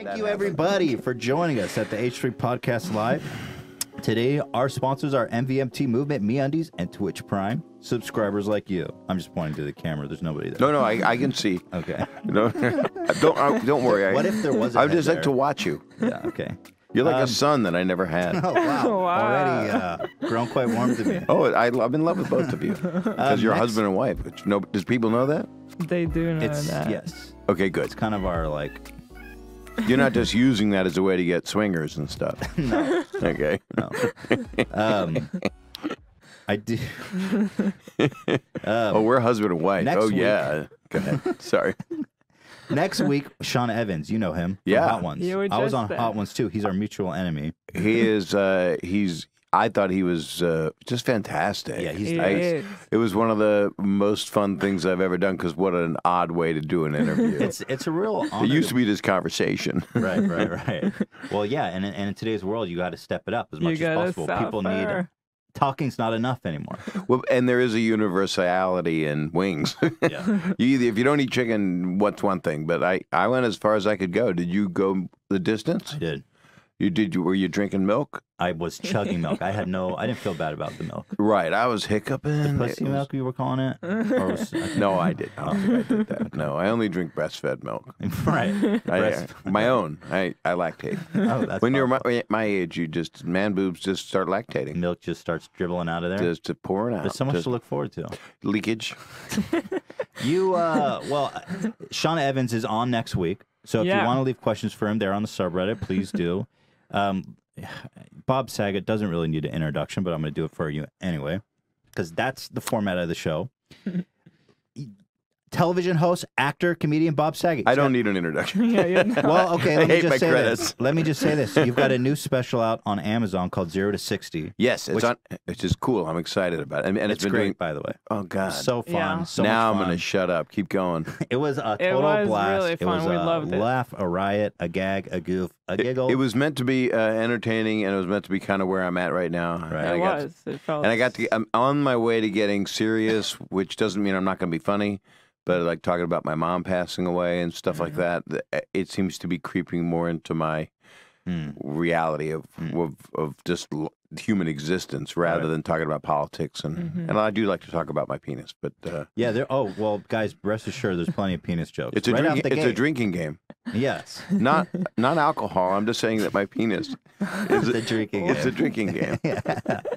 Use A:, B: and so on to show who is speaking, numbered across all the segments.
A: Thank you, everybody, for joining us at the H3 Podcast Live. Today, our sponsors are MVMT Movement, MeUndies, and Twitch Prime. Subscribers like you. I'm just pointing to the camera. There's nobody there.
B: No, I can see.
A: Okay.
B: No, don't worry.
A: What if there was a
B: I would
A: head
B: just
A: there?
B: like to watch you.
A: Yeah, okay.
B: You're like a son that I never had.
A: Oh, wow.
C: Wow.
A: Already grown quite warm to me.
B: Oh, I'm in love with both of you. Because you're husband and wife. Does people know that?
C: They do know
A: It's,
C: that.
A: yes.
B: Okay, good.
A: It's kind of our, like...
B: You're not just using that as a way to get swingers and stuff.
A: No.
B: Okay.
A: No. I do...
B: Oh, we're husband and wife.
A: next
B: Oh,
A: week-
B: yeah. Go ahead. Sorry.
A: Next week, Sean Evans. You know him. From
B: Yeah.
A: Hot Ones.
C: You were
A: I was
C: just
A: on
C: there.
A: Hot Ones, too. He's our mutual enemy.
B: He is, I thought he was just fantastic.
A: Yeah, he's
C: He
A: nice.
C: is.
B: It was one of the most fun things I've ever done because what an odd way to do an interview.
A: It's a real honor.
B: It used to be this conversation.
A: Right. Well, yeah, and in today's world, you got to step it up as much as
C: gotta
A: possible. People need
C: suffer.
A: talking's not enough anymore.
B: Well, and there is a universality in wings.
A: Yeah.
B: If you don't eat chicken, what's one thing? But I went as far as I could go. Did you go the distance?
A: I did.
B: Were you drinking milk?
A: I was chugging milk. I didn't feel bad about the milk.
B: Right. I was hiccuping.
A: Pussy milk, you were calling it? Or was,
B: No, I did. I don't think I did that. No, I only drink breastfed milk.
A: Right.
B: My own. I lactate.
A: Oh, that's
B: When you're
A: powerful.
B: my age, man boobs just start lactating.
A: Milk just starts dribbling out of there.
B: Just pouring out.
A: There's so much
B: Just
A: to look forward to.
B: leakage.
A: Sean Evans is on next week. So if you
C: Yeah.
A: want to leave questions for him there on the subreddit, please do. Bob Saget doesn't really need an introduction, but I'm going to do it for you anyway, because that's the format of the show. Television host, actor, comedian Bob Saget.
B: I don't need an introduction.
C: Yeah.
A: Well, okay, let me
B: hate my
A: just say
B: credits.
A: this. Let me just say this. You've got a new special out on Amazon called 0 to 60.
B: Yes,
A: Which-
B: it's just cool. I'm excited about it. And
A: It's
B: been
A: great,
B: doing.
A: by the way.
B: Oh God.
A: So fun.
C: Yeah.
A: So
B: now
A: much
B: I'm
A: fun.
B: going to shut up. Keep going.
A: It was a
C: It
A: total
C: was
A: blast.
C: really
A: It
C: fun.
A: was
C: We
A: a
C: loved it.
A: laugh, a riot, a gag, a goof, a giggle.
B: It was meant to be entertaining, and it was meant to be kind of where I'm at right now.
A: Right.
B: And
C: It
B: I got
C: was. It felt.
B: and I got to. I'm on my way to getting serious, which doesn't mean I'm not going to be funny. But like talking about my mom passing away and stuff like that, it seems to be creeping more into my reality of just human existence rather than talking about politics. And I do like to talk about my penis, but
A: Yeah, oh, well, guys, rest assured there's plenty of penis jokes.
B: it's a
A: Right out
B: drinking,
A: the
B: it's a
A: gate.
B: drinking game,
A: Yes.
B: not alcohol. I'm just saying that my penis is
A: It's a drinking
B: It's a
A: game.
B: drinking game.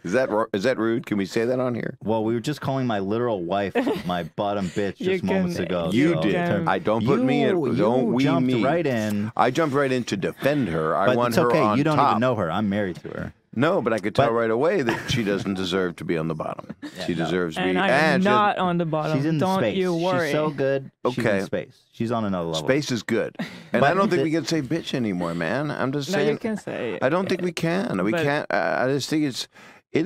B: Is that rude? Can we say that on here?
A: Well, we were just calling my literal wife my bottom bitch
C: You
A: just moments
C: can-
A: ago.
B: You
A: so-
B: did.
C: can-
B: I don't put me in.
A: You
B: Don't we
A: jumped
B: me.
A: right in.
B: I jumped right in to defend her. I
A: But
B: want
A: it's
B: her
A: okay.
B: on
A: You don't
B: top.
A: even know her. I'm married to her.
B: No, but I could tell
A: But-
B: right away that she doesn't deserve to be on the bottom. She deserves to be.
C: and I am
B: she has-
C: not on the bottom.
A: She's in
C: Don't
A: space.
C: you worry.
A: She's so good. She's
B: Okay.
A: in space. She's on another level.
B: Space is good, and
A: But
B: I don't think
A: the-
B: we can say bitch anymore, man. I'm just
C: No,
B: saying.
C: you can say.
B: I don't think we can. We
C: But-
B: can't. I just think it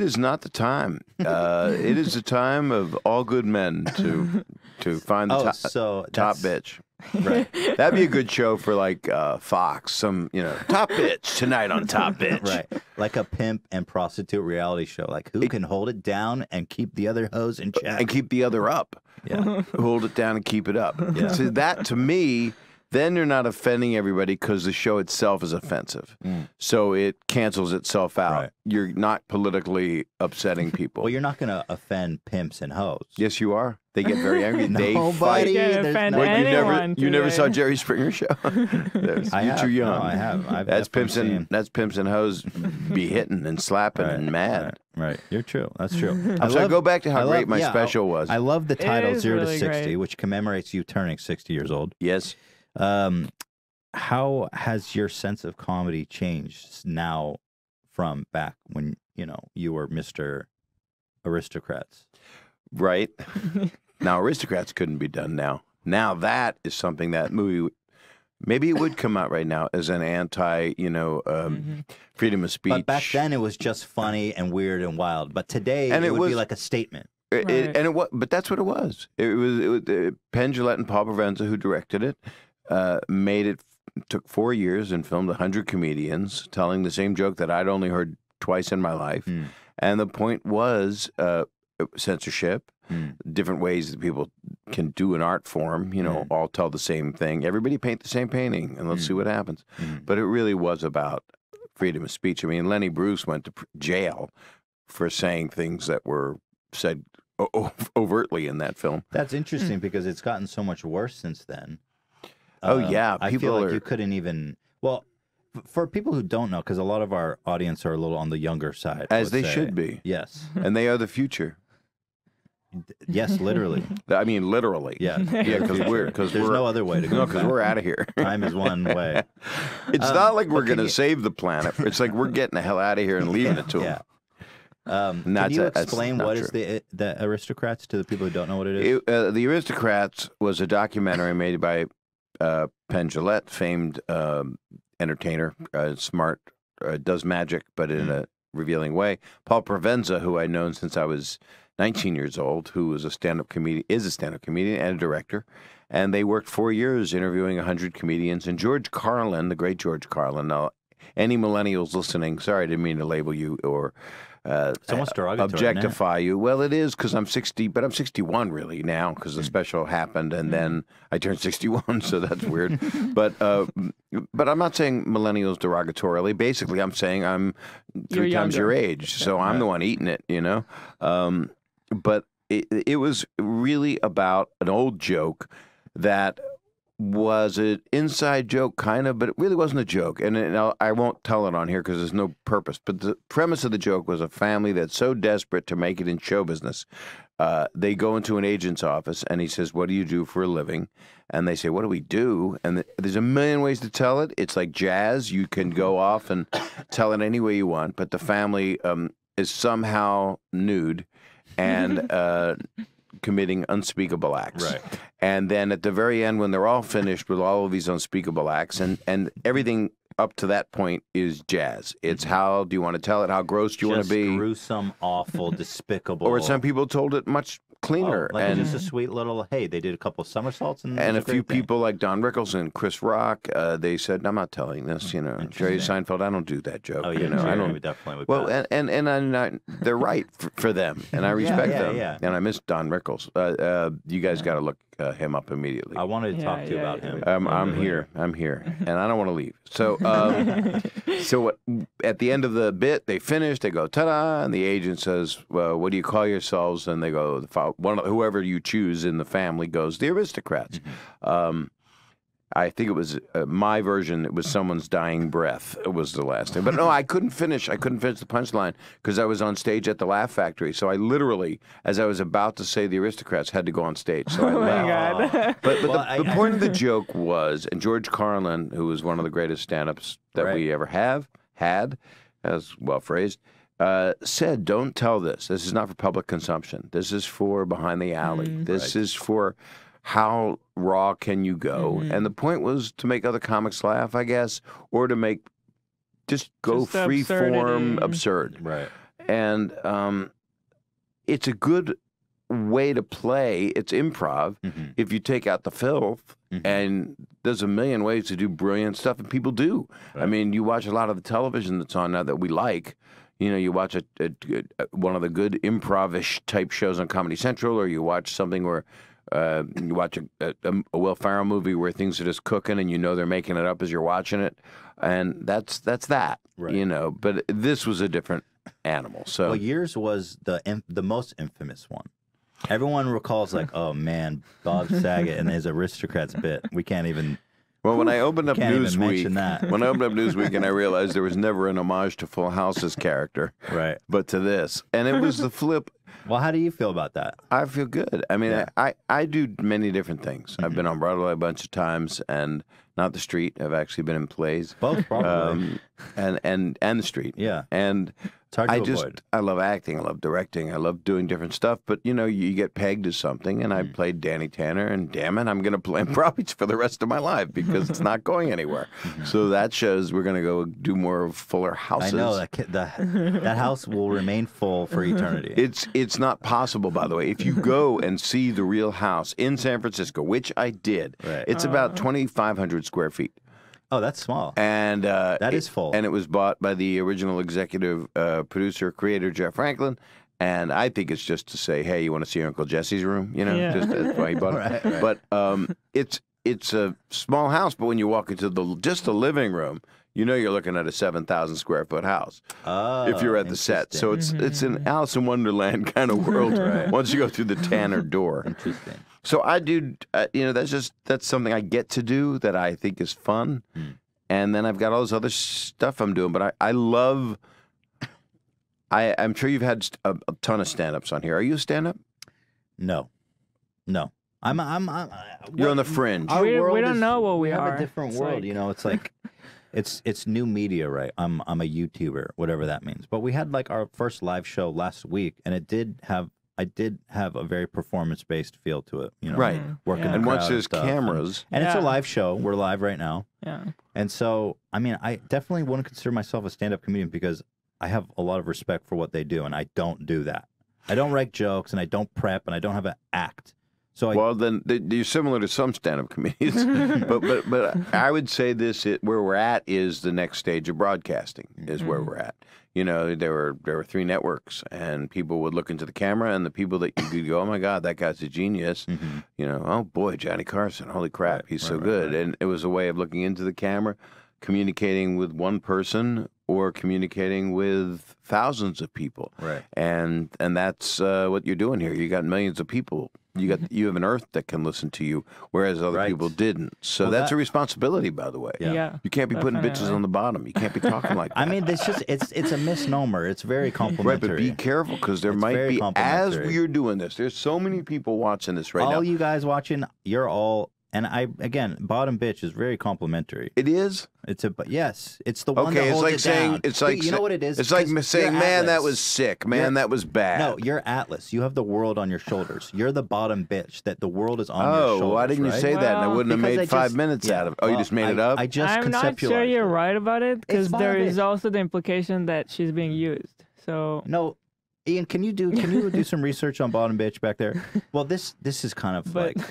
B: is not the time. It is the time of all good men to find the
A: Oh,
B: top,
A: so
B: top
A: that's-
B: bitch.
A: Right.
B: That'd be a good show for like Fox. Some top bitch tonight on Top Bitch.
A: Right. Like a pimp and prostitute reality show. Like who can hold it down and keep the other hoes in check?
B: And keep the other up.
A: Yeah.
B: Hold it down and keep it up.
A: Yeah.
B: See, that to me, then you're not offending everybody because the show itself is offensive. So it cancels itself out.
A: Right.
B: You're not politically upsetting people.
A: Well, you're not going to offend pimps and hoes.
B: Yes, you are. They get very angry. They
A: Nobody.
B: fight.
C: You can
A: There's
C: offend
A: no-
B: What,
C: anyone.
B: you never
C: today.
B: saw Jerry Springer show? You're
A: have.
B: too young.
A: No, I have. I've
B: That's pimps
A: definitely
B: and
A: seen.
B: that's pimps and hoes be hitting and slapping and mad.
A: Right. You're true. That's true.
B: I'm sorry, go back to how great my
A: yeah,
B: special was.
A: I love the title
C: is
A: 0 to
C: really
A: 60,
C: great.
A: which commemorates you turning 60 years old.
B: Yes.
A: How has your sense of comedy changed now from back when, you were Mr. Aristocrats?
B: Right. Now, Aristocrats couldn't be done now. Now that is something that movie, maybe it would come out right now as an anti, freedom of speech.
A: But back then it was just funny and weird and wild. But today
B: And
A: it
B: it
A: would be
B: was-
A: like a statement.
B: But that's what it was. It was Penn Jillette and Paul Provenza, who directed it, made it. Took 4 years and filmed 100 comedians telling the same joke that I'd only heard twice in my life. And the point was censorship, different ways that people can do an art form, all tell the same thing. Everybody paint the same painting, and let's see what happens. But it really was about freedom of speech. I mean, Lenny Bruce went to jail for saying things that were said overtly in that film.
A: That's interesting because it's gotten so much worse since then.
B: I
A: feel like you couldn't even. Well, for people who don't know, because a lot of our audience are a little on the younger side,
B: as they should be.
A: Yes,
B: and they are the future.
A: Yes, literally.
B: I mean, literally.
A: Yeah,
B: because
A: there's no other way to go.
B: No, because we're out of here.
A: Time is one way.
B: It's not like we're going to save the planet. It's like we're getting the hell out of here and leaving it to them.
A: Can you explain what is the Aristocrats to the people who don't know what it is?
B: The Aristocrats was a documentary made by Penn Jillette, famed entertainer, smart, does magic, but in a revealing way. Paul Provenza, who I've known since I was 19 years old, who is a stand-up comedian and a director. And they worked 4 years interviewing 100 comedians. And George Carlin, the great George Carlin, now, any millennials listening, sorry, I didn't mean to label you or objectify you. Well, it is because I'm 60, but I'm 61 really now because the special happened and then I turned 61, so that's weird. But I'm not saying millennials derogatorily. Basically, I'm saying I'm 3 times your age, so I'm the one eating it, But it was really about an old joke that was an inside joke, kind of, but it really wasn't a joke. And I won't tell it on here because there's no purpose. But the premise of the joke was a family that's so desperate to make it in show business. They go into an agent's office, and he says, "What do you do for a living?" And they say, "What do we do?" And there's a million ways to tell it. It's like jazz. You can go off and tell it any way you want. But the family is somehow nude and committing unspeakable acts.
A: Right.
B: And then at the very end, when they're all finished with all of these unspeakable acts, and everything up to that point is jazz. It's how do you want to tell it? How gross do you want to be?
A: Gruesome, awful, despicable.
B: Or some people told it much cleaner.
A: Like just a sweet little, hey, they did a couple of somersaults. And
B: a few people like Don Rickles and Chris Rock, they said, "I'm not telling this." Jerry Seinfeld, I don't do that joke.
A: Oh, yeah,
B: I don't.
A: Definitely would.
B: Well, and they're right for them, and I respect them.
A: Yeah.
B: And I miss Don Rickles. You guys got to look him up immediately.
A: I wanted to talk to you about him.
B: I'm here, and I don't want to leave. So, at the end of the bit, they finish. They go ta-da, and the agent says, "Well, what do you call yourselves?" And they go, whoever you choose in the family goes, "The Aristocrats." I think it was my version. It was someone's dying breath. It was the last thing. But no, I couldn't finish. I couldn't finish the punchline because I was on stage at the Laugh Factory. So I literally, as I was about to say the Aristocrats, had to go on stage. So I laughed.
C: God.
B: But the point of the joke was, and George Carlin, who was one of the greatest stand-ups that we ever had, as well phrased, said, "Don't tell this. This is not for public consumption. This is for behind the alley. This is for how raw can you go?" And the point was to make other comics laugh, I guess, or to make just free form absurd.
A: Right.
B: And it's a good way to play. It's improv if you take out the filth. And there's a million ways to do brilliant stuff, and people do. Right. I mean, you watch a lot of the television that's on now that we like. You watch one of the good improv-ish type shows on Comedy Central, or you watch something where you watch a Will Ferrell movie where things are just cooking and they're making it up as you're watching it, and that's that. Right. But this was a different animal. So
A: yours was the most infamous one. Everyone recalls oh man, Bob Saget and his Aristocrats bit. We can't even.
B: Well, when I opened up Newsweek, and I realized there was never an homage to Full House's character,
A: right?
B: But to this, and it was the flip.
A: Well, how do you feel about that?
B: I feel good. I mean, I do many different things. I've been on Broadway a bunch of times, and not the street. I've actually been in plays,
A: both probably,
B: and the street.
A: Yeah,
B: and
A: it's hard to avoid.
B: I love acting. I love directing. I love doing different stuff. But you get pegged as something, and I played Danny Tanner, and damn it, I'm going to play improv for the rest of my life because it's not going anywhere. So that shows we're going to go do more of Fuller Houses.
A: I know that house will remain full for eternity.
B: It's not possible, by the way. If you go and see the Real House in San Francisco, which I did, it's about 2,500 square feet.
A: Oh, that's small.
B: And
A: that is full.
B: And it was bought by the original executive producer, creator, Jeff Franklin. And I think it's just to say, hey, you want to see Uncle Jesse's room? You know,
C: Yeah.
B: just that's why he bought it.
A: Right.
B: But it's a small house, but when you walk into just the living room, you know you're looking at a 7,000 square foot house if you're at the set. So it's an Alice in Wonderland kind of world once you go through the Tanner door.
A: Interesting.
B: So I do, that's something I get to do that I think is fun. And then I've got all this other stuff I'm doing, but I love. I'm sure you've had a ton of stand-ups on here. Are you a stand-up?
A: No. I'm
B: You're on the fringe.
A: Our
C: We
A: world
C: don't know what we
A: have
C: are.
A: a different
C: It's
A: world,
C: like-
A: you know. It's like, it's new media, right? I'm a YouTuber, whatever that means. But we had like our first live show last week, and I did have a very performance-based feel to it, you know.
B: Right.
A: Working
C: Yeah.
A: the
B: And once
A: crowd
B: there's
A: stuff,
B: cameras,
A: and it's a
C: Yeah.
A: live show. We're live right now,
C: Yeah.
A: and so I mean, I definitely wouldn't consider myself a stand-up comedian because I have a lot of respect for what they do, and I don't do that. I don't write jokes, and I don't prep, and I don't have an act. So
B: well, then you're similar to some stand-up comedians. but I would say this: where we're at is the next stage of broadcasting. Is where we're at. You know, there were 3 networks, and people would look into the camera, and the people that you could go, oh my God, that guy's a genius. You know, oh boy, Johnny Carson, holy crap, he's so good. And it was a way of looking into the camera, communicating with one person or communicating with thousands of people.
A: Right.
B: And that's what you're doing here. You got millions of people. You have an earth that can listen to you, whereas other
A: Right.
B: people didn't. So
A: Well,
B: that's
A: that-
B: a responsibility, by the way.
C: Yeah.
B: You can't be putting bitches
C: Definitely.
B: on the bottom. You can't be talking like that.
A: I mean, it's a misnomer. It's very
B: Right,
A: complimentary.
B: but be careful because there
A: It's
B: might
A: very
B: be, as
A: complimentary.
B: we're doing this, there's so many people watching this right
A: all
B: now.
A: you guys watching, you're all, and again, bottom bitch is very complimentary.
B: It is?
A: But yes, it's the one that
B: Okay, it's
A: holds
B: like
A: it
B: saying,
A: down.
B: it's like,
A: you know what it is?
B: It's like
A: 'Cause
B: saying,
A: you're
B: man, that
A: Atlas.
B: was sick. Man,
A: You're-
B: that was bad.
A: No, you're Atlas. You have the world on your shoulders. You're the bottom bitch that the world is on your shoulders.
B: Oh, why didn't you
A: right?
B: say that? And I
C: Well,
B: wouldn't have
A: Because
B: made
A: I
B: 5
A: just-
B: minutes
A: yeah,
B: out of it. Oh, you
A: well,
B: just made it up?
A: I just
C: I'm not
A: conceptualized
C: sure you're
A: it.
C: right about it because
A: It's
C: there
A: bottom
C: is
A: bitch.
C: also the implication that she's being used. So
A: No, Ian, can you do some research on bottom bitch back there? Well, this is kind of
C: But-
A: like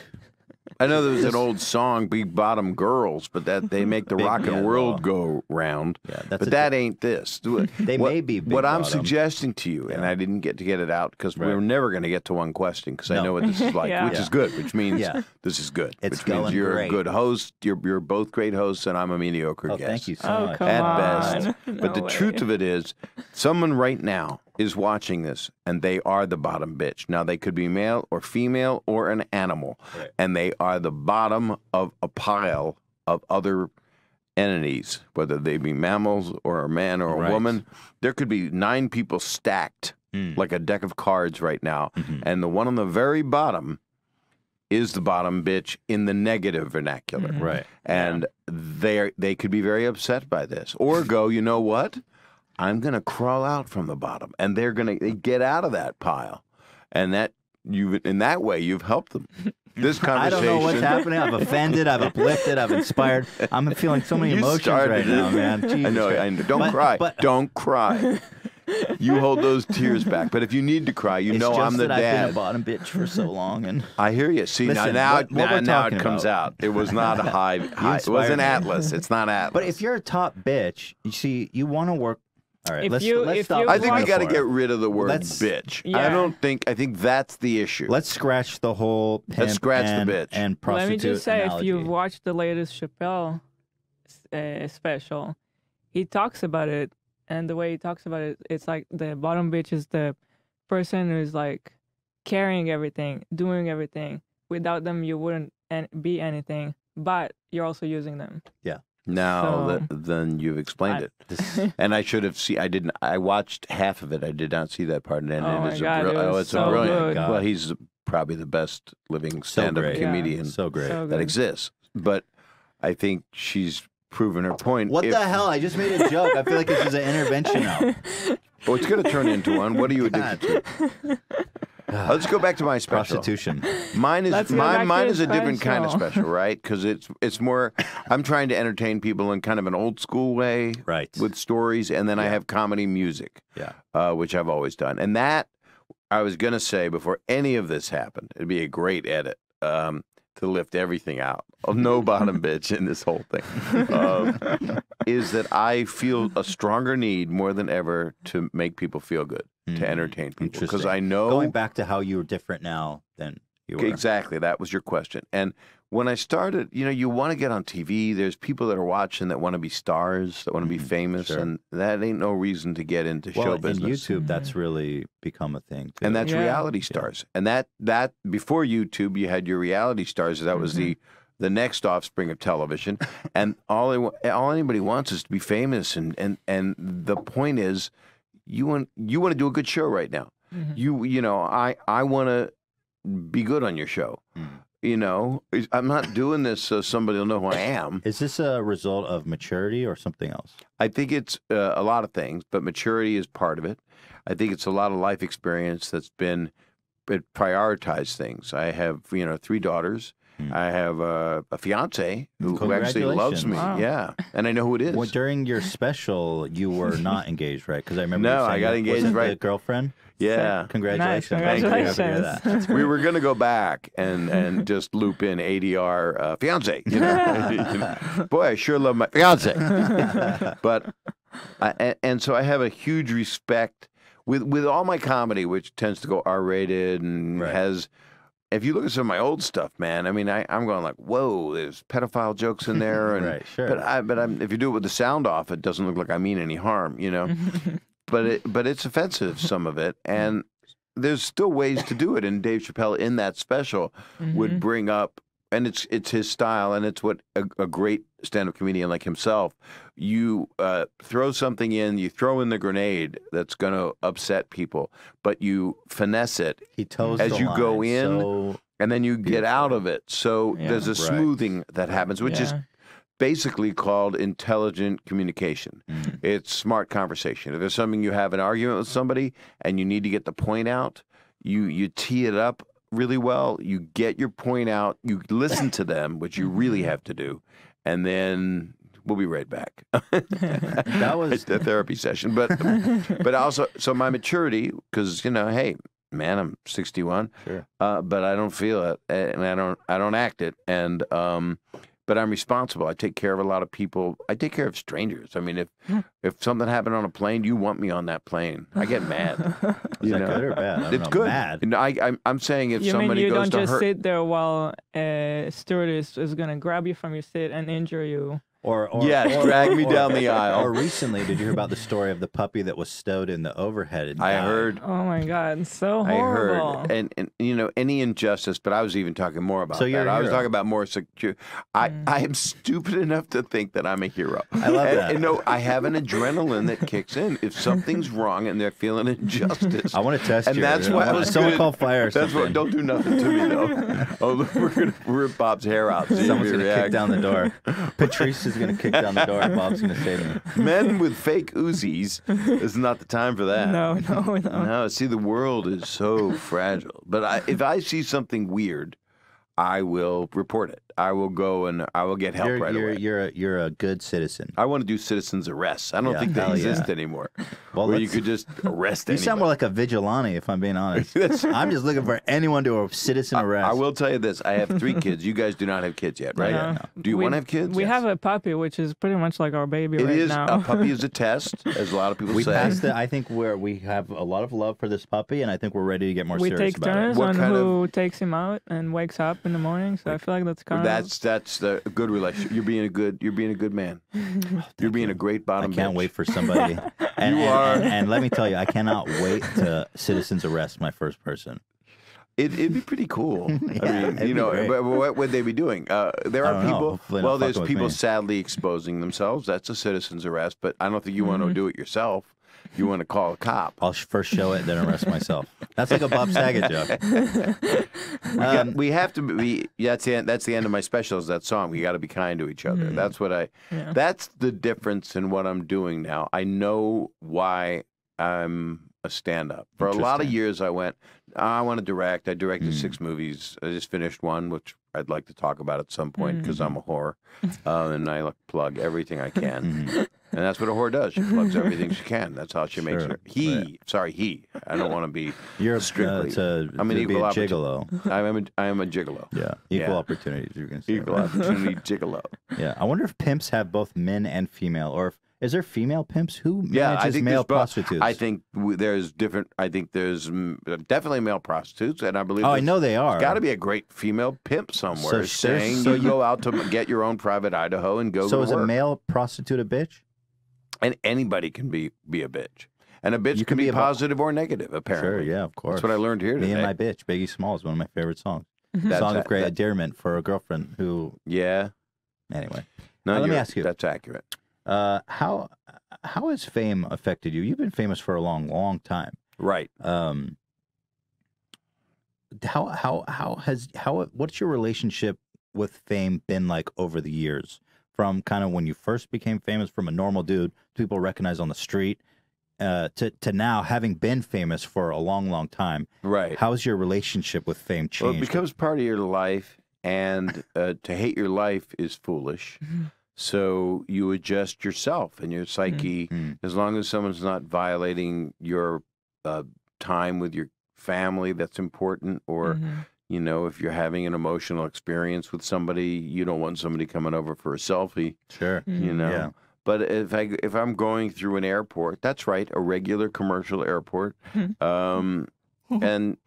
B: I know there was an old song, Big Bottom Girls, but that they make the
A: Big-
B: rock and
A: yeah,
B: world
A: well,
B: go round.
A: yeah, that's
B: But
A: a
B: that ain't this.
A: They may be big
B: What I'm
A: bottom.
B: suggesting to you, and I didn't get to get it out because
A: Right.
B: we're never going to get to one question because I
A: No.
B: know what this is like,
C: Yeah.
B: which is good, which means
A: Yeah.
B: this is good.
A: It's
B: which means
A: going
B: you're
A: great.
B: a good host. You're both great hosts, and I'm a mediocre
A: Oh,
B: guest.
A: thank you so
C: Oh,
A: much.
C: come
B: At
C: on.
B: best.
C: No
B: But the
C: way.
B: truth of it is, someone right now is watching this, and they are the bottom bitch. Now, they could be male or female or an animal,
A: Right.
B: and they are the bottom of a pile of other entities, whether they be mammals or a man or a
A: Right.
B: woman. There could be 9 people stacked like a deck of cards right now, and the one on the very bottom is the bottom bitch in the negative vernacular.
A: Right.
B: And they could be very upset by this or go, you know what? I'm going to crawl out from the bottom, and they're going to get out of that pile. And in that way, you've helped them. This
A: I
B: conversation.
A: don't know what's happening. I've offended. I've uplifted. I've inspired. I'm feeling so many
B: You
A: emotions
B: started
A: right
B: it.
A: now, man.
B: I
A: Jesus
B: know.
A: Christ.
B: I know. Don't
A: But-
B: cry.
A: but-
B: Don't cry. You hold those tears back. But if you need to cry, you
A: It's
B: know
A: just
B: I'm the
A: that I've been
B: dad.
A: a bottom bitch for so long, and
B: I hear you. See,
A: Listen,
B: now
A: what we're
B: it
A: talking
B: comes
A: about.
B: out. It was not a high. It
A: inspired
B: wasn't
A: me.
B: Atlas. It's not Atlas.
A: but if you're a top bitch, you see, you want to work. All right,
C: If
A: let's
C: you-
A: let's
C: if
A: stop.
C: you
B: I think we
C: want-
B: got to get rid of the word
A: Let's-
B: bitch.
C: Yeah.
B: I think that's the issue.
A: Let's scratch the whole.
B: Let's scratch the
A: and,
B: bitch.
A: and
C: let
A: prostitute
C: me just say,
A: analogy.
C: if you've watched the latest Chappelle special, he talks about it, and the way he talks about it, it's like the bottom bitch is the person who's like carrying everything, doing everything. Without them, you wouldn't be anything. But you're also using them.
B: Now,
C: So-
B: then you've explained it.
A: This-
B: And I should have seen. I didn't. I watched half of it. I did not see that part. And
C: Oh my
B: it is
C: God, it was
B: it's
C: so
B: a brilliant.
C: good.
A: God.
B: Well, he's probably the best living
A: So
B: stand-up
A: great.
C: Yeah.
B: comedian
A: so great.
C: So
B: that
C: good.
B: exists. But I think she's proven her point.
A: What
B: If-
A: the hell? I just made a joke. I feel like this is an intervention now.
B: Oh, it's going to turn into one. What are you addicted to? Let's go back to my special.
A: Prostitution.
B: Mine is
C: Let's go back
B: mine
C: to
B: is a different kind of
C: special.
B: special, right? Because it's more. I'm trying to entertain people in kind of an old school way,
A: Right.
B: with stories, and then I have comedy music,
A: Yeah.
B: which I've always done. And that I was gonna say before any of this happened, it'd be a great edit to lift everything out. Oh, no bottom bitch in this whole thing. Is that I feel a stronger need more than ever to make people feel good. to entertain people because
A: Interesting.
B: I know
A: Going back to how you were different now than you were.
B: exactly that was your question. And when I started, you want to get on TV. There's people that are watching that want to be stars, that want to be famous,
A: sure.
B: and that ain't no reason to get into show
A: in
B: business.
A: YouTube, that's really become a thing. Too.
B: And that's
C: Yeah.
B: reality stars. And that before YouTube, you had your reality stars. That was the next offspring of television. And all anybody wants is to be famous. And the point is, you want to do a good show right now. I want to be good on your show. I'm not doing this so somebody will know who I am.
A: Is this a result of maturity or something else?
B: I think it's a lot of things, but maturity is part of it. I think it's a lot of life experience that's been prioritized things. I have, 3 daughters. I have a fiance who actually loves me.
C: Wow.
B: Yeah, and I know who it is.
A: Well, during your special, you were not engaged, right? Because I remember.
B: No,
A: you saying
B: I got
A: that.
B: engaged
A: Was it
B: right-
A: the girlfriend.
B: Yeah.
A: Congratulations!
C: Nice,
A: Thank you. I hear
C: congratulations.
A: that.
B: We were going to go back and just loop in ADR fiance. Boy, I sure love my fiance. But and so I have a huge respect with all my comedy, which tends to go R-rated and
A: Right.
B: has. If you look at some of my old stuff, man, I mean, I'm going like, whoa, there's pedophile jokes in there, and
A: Right, sure.
B: but if you do it with the sound off, it doesn't look like I mean any harm, But it's offensive, some of it, and there's still ways to do it. And Dave Chappelle in that special would bring up, and it's his style, and it's what a great stand-up comedian like himself. You throw something in, you throw in the grenade that's going to upset people, but you finesse it
A: He toes
B: as
A: the
B: you go
A: line
B: in,
A: so
B: and then you get out of it. So
C: Yeah.
B: there's a
A: Right.
B: smoothing that happens, which is basically called intelligent communication. It's smart conversation. If there's something you have an argument with somebody and you need to get the point out, you tee it up really well. You get your point out. You listen to them, which you really have to do, and then we'll be right back.
A: That was
B: a therapy session, but also so my maturity because hey. Man, I'm 61,
A: Sure.
B: But I don't feel it, and I don't act it, and but I'm responsible. I take care of a lot of people. I take care of strangers. I mean, if something happened on a plane, you want me on that plane. I get mad.
A: Is that good or bad? I don't
B: It's
A: know.
B: good.
A: Mad.
B: No, I'm saying if
C: You mean
B: somebody
C: you
B: goes
C: don't
B: to
C: just
B: hurt,
C: sit there while a stewardess is gonna grab you from your seat and injure you?
A: Or
B: Yes, drag me down the aisle.
A: Or recently, did you hear about the story of the puppy that was stowed in the overhead? And
B: I
A: died?
B: heard.
C: Oh my God, so
B: I
C: horrible.
B: heard, and any injustice, but I was even talking more about
A: So you're
B: that.
A: a
B: I was
A: hero.
B: talking about more secure. I am stupid enough to think that I'm a hero.
A: I love that.
B: And no, I have an adrenaline that kicks in if something's wrong and they're feeling injustice.
A: I want to test
B: And
A: you.
B: that's why I was
A: Someone
B: gonna-
A: call fire. Or
B: That's
A: something.
B: what. Don't do nothing to me though. Oh, look, we're gonna rip Bob's hair out. See if
A: Someone's
B: he
A: gonna kick
B: reacts.
A: down the door. Patrice is gonna kick down the door, and Bob's gonna say to me,
B: Men with fake Uzis, this is not the time for that.
C: No.
B: No, see, the world is so fragile. But if I see something weird, I will report it. I will go and I will get help right away.
A: You're a good citizen.
B: I want to do citizens arrests. I don't
A: Yeah,
B: think they
A: hell yeah.
B: exist anymore.
A: Well,
B: where you
A: let's-
B: could just arrest
A: You
B: anybody.
A: sound more like a vigilante, if I'm being honest. I'm just looking for anyone to a citizen arrest.
B: I will tell you this. I have 3 kids. You guys do not have kids yet, right?
C: No.
B: Do you
C: We-
B: want to have kids?
C: We
B: Yes.
C: have a puppy, which is pretty much like our baby
B: It
C: right
B: is.
C: now.
B: A puppy is a test, as a lot of people
A: We
B: say.
A: passed it. I think we have a lot of love for this puppy, and I think we're ready to get more
C: We
A: serious
C: take
A: about
C: turns
A: it.
B: What
C: on
B: kind
C: who takes him out and wakes up in the morning. So I feel like that's kind
B: That's the good relationship. You're being a good man. You're being a great
A: I
B: bottom
A: can't
B: bitch.
A: wait for somebody. And let me tell you, I cannot wait to citizens arrest my first person.
B: It'd be pretty cool.
A: Yeah,
B: I mean,
A: it'd be great.
B: but what would they be doing? There
A: I
B: are
A: don't know.
B: people.
A: Hopefully not
B: Well, there's
A: fucking with
B: people
A: me.
B: sadly exposing themselves. That's a citizen's arrest. But I don't think you want to do it yourself. You want to call a cop.
A: I'll first show it, then arrest myself. That's like a Bob Saget joke.
B: We have to be. That's the end of my special. Is that song? We got to be kind to each other. That's what I.
C: Yeah.
B: That's the difference in what I'm doing now. I know why I'm a stand-up. For a lot of
A: Interesting.
B: years, I went. I want to direct. I directed 6 movies. I just finished one, which I'd like to talk about at some point because I'm a whore, and I plug everything I can. And that's what a whore does. She plugs everything she can. That's how she makes
A: Sure,
B: her. He. I don't want to be.
A: You're
B: strictly.
A: I'm
B: an
A: an
B: equal
A: gigolo.
B: I am a gigolo.
A: Yeah, equal
B: Yeah.
A: opportunities. You're gonna say
B: Equal
A: right?
B: opportunity gigolo.
A: Yeah, I wonder if pimps have both men and female, or Is there female pimps? Who
B: Yeah, I
A: manages
B: think
A: male
B: there's both.
A: prostitutes?
B: I think there's different. I think there's definitely male prostitutes, and I believe.
A: Oh, I know they are.
B: There's got to be a great female pimp somewhere
A: So
B: saying
A: so
B: you go out to get your own private Idaho and go.
A: So
B: to
A: is
B: work.
A: a male prostitute a bitch?
B: And anybody can be a bitch, and a bitch
A: You
B: can
A: can
B: be
A: be a-
B: positive or negative.
A: Sure,
B: Apparently,
A: yeah, of course.
B: That's what I learned here
A: Me
B: today.
A: and My Bitch, Biggie Smalls, one of my favorite songs.
B: That's
A: Song of great
B: that-
A: endearment for a girlfriend who,
B: Yeah.
A: anyway.
B: No,
A: Let me
B: you're-
A: ask you.
B: That's accurate.
A: How has fame affected you? You've been famous for a long, long time.
B: Right.
A: What's your relationship with fame been like over the years? From kind of when you first became famous, from a normal dude people recognize on the street, to now having been famous for a long, long time.
B: Right.
A: How's your relationship with fame
B: Well,
A: changed?
B: it becomes part of your life, and to hate your life is foolish. So you adjust yourself and your psyche, as long as someone's not violating your time with your family, that's important. Or, you know, if you're having an emotional experience with somebody, you don't want somebody coming over for a selfie.
A: Sure.
B: You know.
A: Yeah.
B: But if I'm going through an airport, that's right, a regular commercial airport, and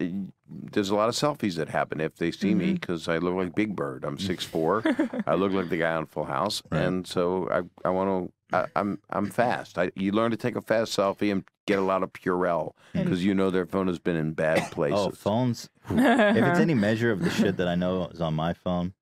B: there's a lot of selfies that happen if they see me because I look like Big Bird. I'm 6'4". I look like the guy on Full House, and so I want to. I'm fast. You learn to take a fast selfie and get a lot of Purell because you know their phone has been in bad places.
A: Oh, phones. If it's any measure of the shit that I know is on my phone.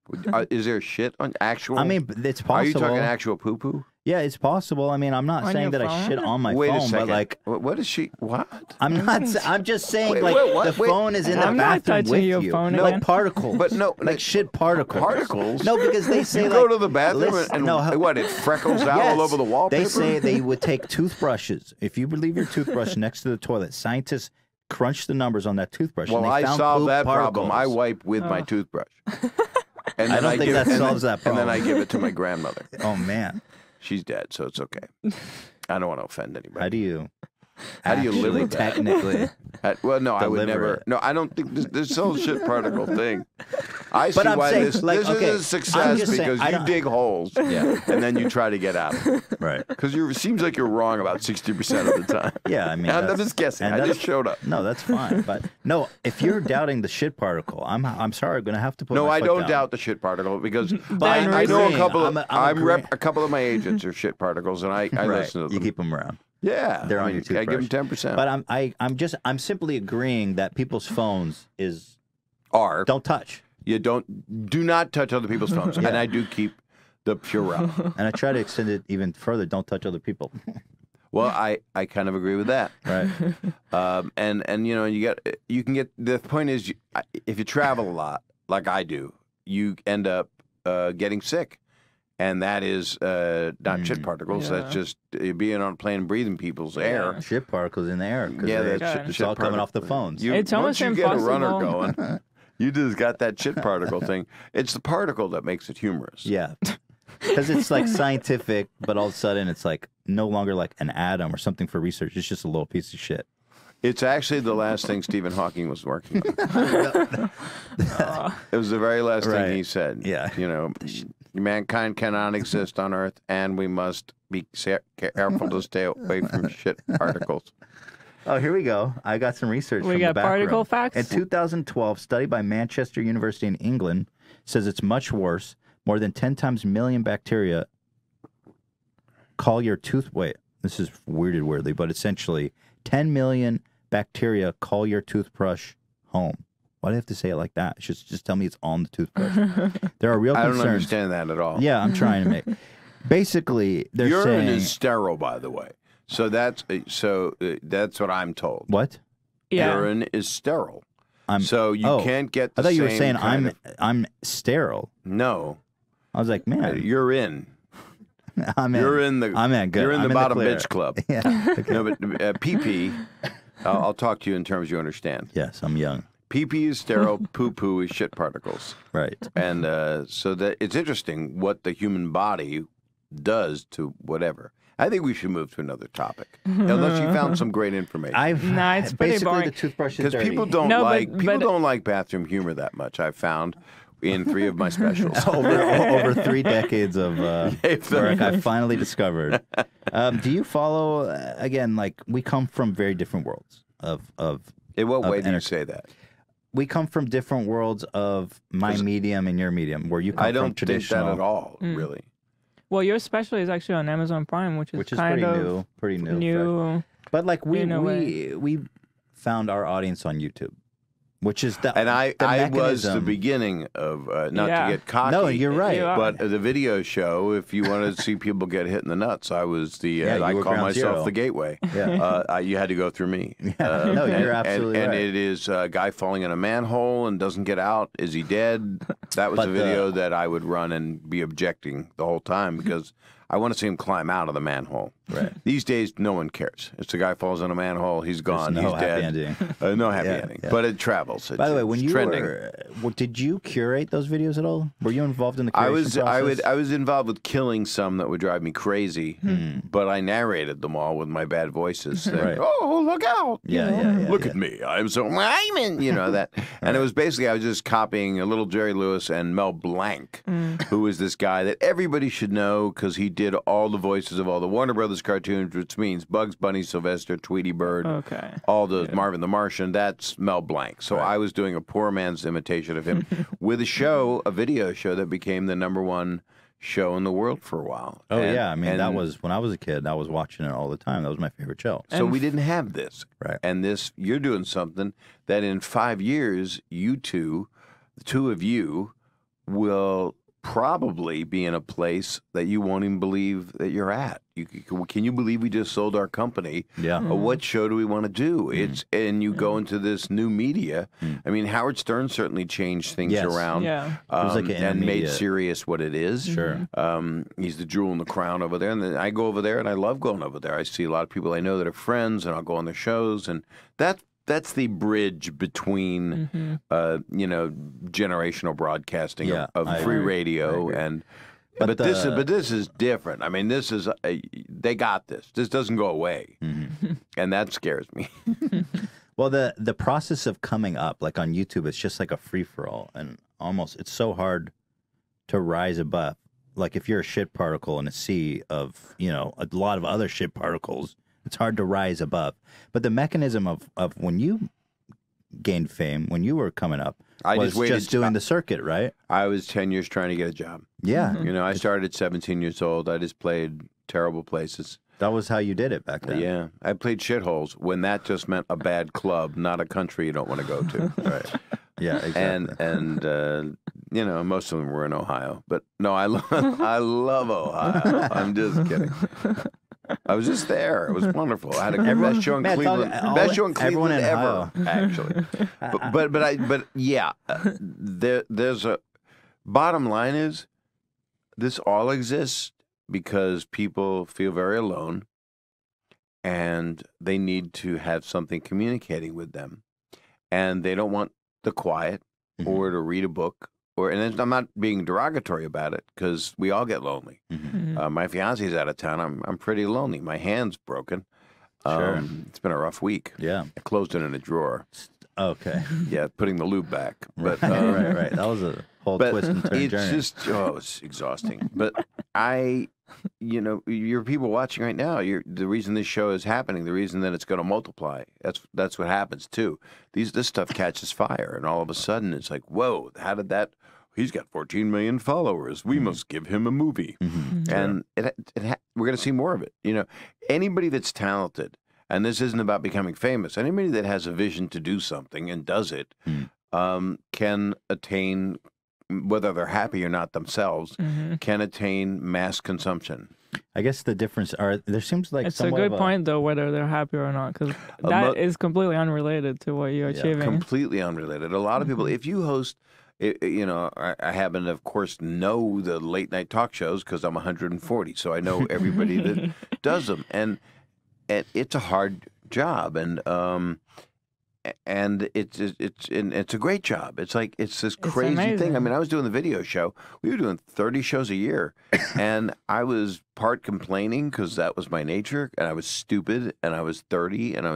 B: Is there shit on actual?
A: I mean, it's possible.
B: Are you talking actual poo poo?
A: Yeah, it's possible. I mean, I'm not
C: On
A: saying
C: your
A: that I
C: phone?
A: shit on my
B: Wait a
A: phone,
B: second.
A: but like,
B: What is she? What?
A: I'm not. I'm just saying,
B: Wait,
A: like,
B: wait, what?
A: the
B: Wait.
A: phone is in the
C: I'm not
A: bathroom
C: touching
A: with
C: your
A: you.
C: phone
A: No
C: again.
A: particles.
B: But no,
A: like shit particles.
B: Particles?
A: No, because they say
B: You
A: like,
B: go to the bathroom
A: listen,
B: and
A: no,
B: what? It freckles out
A: yes,
B: all over the wallpaper.
A: They say they would take toothbrushes. If you leave your toothbrush next to the toilet, scientists crunch the numbers on that toothbrush.
B: Well,
A: and they
B: I
A: found
B: solved
A: poop
B: that
A: particles.
B: problem. I wipe with my toothbrush. And
A: I
B: then
A: don't think
B: give-
A: that
B: and
A: solves
B: then-
A: that problem.
B: And then I give it to my grandmother.
A: Oh man,
B: She's dead, so it's okay. I don't want to offend anybody.
A: how do you?
B: How do you live
A: actually
B: with that?
A: Technically,
B: Well, no, I would
A: Deliver
B: never.
A: it.
B: No, I don't think this whole shit particle thing. I see
A: But I'm
B: why
A: saying,
B: this,
A: like,
B: this
A: okay,
B: is a
A: I'm
B: success
A: just saying,
B: because
A: I
B: you
A: don't-
B: dig holes,
A: Yeah.
B: and then you try to get out of it.
A: right?
B: Because it seems like you're wrong about 60% of the time.
A: Yeah, I mean,
B: I'm
A: that's-
B: just guessing.
A: and
B: I
A: that's-
B: just showed up.
A: No, that's fine. But no, if you're doubting the shit particle, I'm sorry, I'm gonna have to put.
B: No,
A: my
B: I
A: foot
B: don't
A: down.
B: doubt the shit particle because
C: I'm
B: I know a
A: agreeing.
B: couple of
A: I'm agreeing.
B: a couple of my agents are shit particles, and I
A: Right.
B: listen to them.
A: You keep them around.
B: Yeah,
A: They're
B: I
A: on
B: mean,
A: your
B: I give
A: toothbrush.
B: them 10%.
A: But I'm simply agreeing that people's phones
B: Or
A: don't touch,
B: you do not touch other people's phones, and I do keep the Purell.
A: and I try to extend it even further. Don't touch other people.
B: Well, I kind of agree with that.
A: Right.
B: And you know you can get the point is if you travel a lot like I do, you end up getting sick. And that is not shit particles.
C: Yeah.
B: That's just being on a plane and breathing people's air.
A: Shit particles in the air. 'Cause
B: Yeah,
A: they-
B: that's
A: it's
B: shit
A: all coming
B: particle.
A: off the phones.
C: It's
B: once
C: almost
B: you get a runner
C: impossible.
B: going, you just got that shit particle thing. It's the particle that makes it humorous.
A: Yeah. Because it's like scientific, but all of a sudden it's like no longer like an atom or something for research. It's just a little piece of shit.
B: It's actually the last thing Stephen Hawking was working on. It was the very last
A: Right.
B: thing he said.
A: Yeah.
B: You know, mankind cannot exist on Earth, and we must be careful to stay away from shit particles.
A: Oh, here we go. I got some research
C: We
A: from
C: got
A: the back
C: particle
A: room.
C: facts?
A: In 2012, study by Manchester University in England says it's much worse. More than 10 times million bacteria call your tooth. Wait, this is worded weirdly, but essentially 10 million bacteria call your toothbrush home. Why do I have to say it like that? Just tell me it's on the toothbrush. There are real
B: I
A: concerns.
B: don't understand that at all.
A: Yeah, I'm trying to make. Basically, they're
B: Urine
A: saying
B: is sterile, by the way. So that's what I'm told.
A: what?
C: Yeah.
B: Urine is sterile.
A: I'm
B: So you
A: oh,
B: can't get the
A: I thought you were
B: same
A: saying
B: kind
A: I'm sterile.
B: No.
A: I was like, man,
B: You're in.
A: I'm in.
B: You're in the.
A: I'm in. Good.
B: You're in
A: I'm
B: the bottom
A: clear.
B: bitch club.
A: Yeah. Okay.
B: No, but PP. I'll talk to you in terms you understand.
A: Yes, I'm young.
B: PP is sterile. Poo poo is shit particles.
A: Right.
B: And so that it's interesting what the human body does to whatever. I think we should move to another topic, unless you found some great information.
C: Nah, it's pretty
A: basically
C: boring.
A: the toothbrush is
B: Because
A: dirty.
B: people don't
C: No,
B: like
C: but-
B: don't like bathroom humor that much. I've found in 3 of my specials.
A: over 3 decades of work I finally discovered. Do you follow, again, like, we come from very different worlds of
B: In what way do you say that?
A: We come from different worlds of my medium and your medium, where you come
B: I
A: from
B: don't think
A: traditional.
B: that at all, really.
C: Well, your special is actually on Amazon Prime, which is kind of
A: pretty new.
C: new.
A: But like
C: way.
A: we found our audience on YouTube, which is the
B: And I was the
A: mechanism.
B: beginning of, not
C: Yeah.
B: to get cocky.
A: No, you're right.
C: You are.
B: But the video show, if you wanted to see people get hit in the nuts, I was the,
A: Yeah, you
B: I
A: were
B: call
A: ground
B: myself
A: zero.
B: the gateway.
A: Yeah.
B: You had to go through me.
A: No, you're absolutely
B: and
A: right.
B: it is a guy falling in a manhole and doesn't get out. Is he dead? That was
A: But
B: a video that I would run and be objecting the whole time because I want to see him climb out of the manhole.
A: Right.
B: These days, no one cares. It's the guy falls in a manhole, he's gone,
A: no
B: he's
A: happy
B: dead.
A: ending.
B: No happy
A: Yeah,
B: ending.
A: yeah.
B: But it travels.
A: By the way, when
B: it's
A: you
B: trending.
A: did you curate those videos at all? Were you involved in the curation process?
B: I was involved with killing some that would drive me crazy, but I narrated them all with my bad voices. Saying,
A: Right.
B: Oh, look out!
A: Yeah.
B: Look at me, I'm so Ramen, that. And it was basically I was just copying a little Jerry Lewis and Mel Blanc, who was this guy that everybody should know because he did all the voices of all the Warner Brothers cartoons, which means Bugs Bunny, Sylvester, Tweety Bird,
C: Okay.
B: all the Marvin the Martian. That's Mel Blanc. So I was doing a poor man's imitation of him with a video show that became the #1 show in the world for a while.
A: Oh yeah, I mean that was when I was a kid. I was watching it all the time. That was my favorite show.
B: So we didn't have this.
A: Right.
B: And you're doing something that in 5 years, the two of you, will probably be in a place that you won't even believe that you're at. Can you believe we just sold our company?
A: Yeah.
B: What show do we want to do? And you go into this new media. I mean, Howard Stern certainly changed things
A: Yes.
B: around.
C: Yeah.
A: It was like an
B: and made
A: intermediate.
B: serious what it is.
A: Sure.
B: He's the jewel in the crown over there. And then I go over there and I love going over there. I see a lot of people I know that are friends and I'll go on their shows. And that's the bridge between, generational broadcasting
A: Yeah,
B: of
A: I
B: free
A: agree.
B: radio and.
A: But
B: But this is different. I mean, this is they got this. This doesn't go away, and that scares me.
A: Well, the process of coming up, like on YouTube, it's just like a free for all, and almost it's so hard to rise above. Like if you're a shit particle in a sea of a lot of other shit particles, it's hard to rise above. But the mechanism of when you gained fame, when you were coming up,
B: I
A: was
B: just waited.
A: doing the circuit, right?
B: I was 10 years trying to get a job.
A: Yeah,
B: I started at 17 years old. I just played terrible places.
A: that was how you did it back then.
B: Yeah, I played shitholes when that just meant a bad club, not a country you don't want to go to.
A: Right. Yeah, exactly.
B: And most of them were in Ohio. But no, I love Ohio. I'm just kidding. I was just there. It was wonderful. I had a best show in Cleveland,
A: everyone in
B: ever,
A: Ohio.
B: actually. There's a bottom line is this all exists because people feel very alone, and they need to have something communicating with them, and they don't want the quiet or to read a book. And I'm not being derogatory about it because we all get lonely. My fiance's out of town. I'm pretty lonely. My hand's broken.
A: Sure.
B: It's been a rough week.
A: Yeah.
B: I closed it in a drawer.
A: Okay.
B: Yeah, putting the lube back. But
A: right. That was a whole twist and turn
B: it's
A: journey.
B: just it's exhausting. But your people watching right now. The reason this show is happening, the reason that it's going to multiply. That's what happens too. This stuff catches fire, and all of a sudden it's like, whoa! How did that? He's got 14 million followers. We must give him a movie, and we're going to see more of it. Anybody that's talented, and this isn't about becoming famous. Anybody that has a vision to do something and does it can attain, whether they're happy or not themselves, can attain mass consumption.
A: I guess the difference there seems like
C: it's a good point though, whether they're happy or not, because that is completely unrelated to what you're achieving.
B: Completely unrelated. A lot of people, if you host. I happen to, of course, know the late night talk shows because I'm 140, so I know everybody that does them, and it's a hard job, and and it's a great job. It's like it's this crazy thing.
C: amazing.
B: I mean, I was doing the video show. We were doing 30 shows a year, and I was part complaining because that was my nature, and I was stupid, and I was 30, and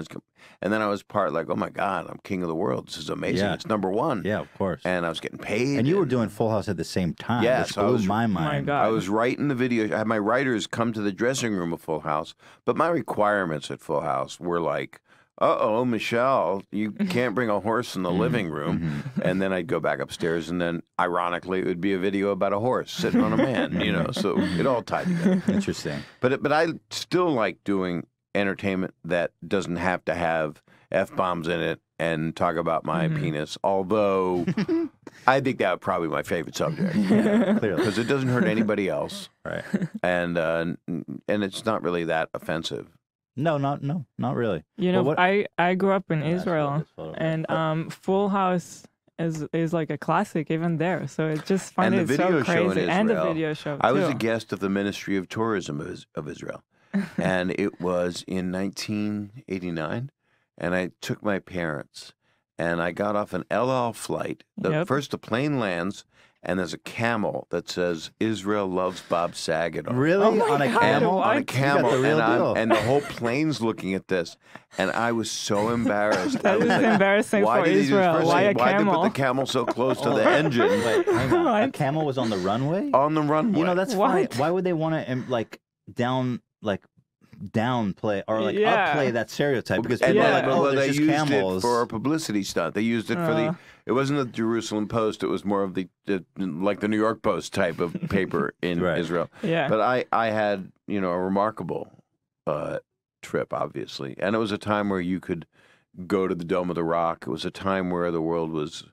B: then I was part like, oh my God, I'm king of the world. This is amazing.
A: Yeah.
B: It's #1.
A: Yeah, of course.
B: And I was getting paid.
A: And you were doing Full House at the same time.
B: Yeah,
A: which
B: so I
A: blew
B: was-
A: my
C: My
A: mind.
C: God.
B: I was writing the video. I had my writers come to the dressing room of Full House, but my requirements at Full House were like, uh-oh, Michelle, you can't bring a horse in the living room. And then I'd go back upstairs, and then, ironically, it would be a video about a horse sitting on a man, you know, so it all tied together.
A: Interesting.
B: But I still like doing entertainment that doesn't have to have F-bombs in it and talk about my penis, although I think that would probably be my favorite subject.
A: Yeah, clearly.
B: Because it doesn't hurt anybody else,
A: Right.
B: and it's not really that offensive.
A: No, not really.
C: You know,
A: Well, what-
C: I grew up in
A: Yeah, I saw
C: Israel,
A: this photo.
C: and Full House is like a classic even there. So it's just
B: And
C: funny.
B: the
C: It's so
B: video show in
C: crazy, and the
B: Israel.
C: video show.
B: I was
C: too.
B: a guest of the Ministry of Tourism of Israel, and it was in 1989, and I took my parents, and I got off an El Al flight.
C: Yep.
B: First, the plane lands, and there's a camel that says "Israel loves Bob Saget." on it.
A: Really?
C: Oh my
A: On a
C: God,
A: camel?
C: what?
B: On a
C: You got
B: camel,
A: the real deal.
B: and the whole plane's looking at this, and I was so embarrassed. I
C: That
B: was
C: is
B: like,
C: embarrassing
B: why
C: for
B: did they do this?
C: Israel.
B: First
C: Why
B: thing,
C: a
B: why did they
C: camel?
B: put the camel so close to the
A: Oh.
B: engine
A: Wait, hang on. A
C: What?
A: camel was on the runway?
B: on the runway?
A: You know, that's funny.
C: What?
A: Why would they want to downplay or like
C: Yeah.
A: upplay that stereotype? Because
B: And
A: people
C: Yeah.
A: are like, oh,
B: they
A: there's just
B: used
A: camels.
B: it for a publicity stunt. They used it for the. It wasn't the Jerusalem Post. It was more of the like the New York Post type of paper in
A: Right.
B: Israel.
C: Yeah.
B: But I had a remarkable trip, obviously, and it was a time where you could go to the Dome of the Rock. It was a time where the world was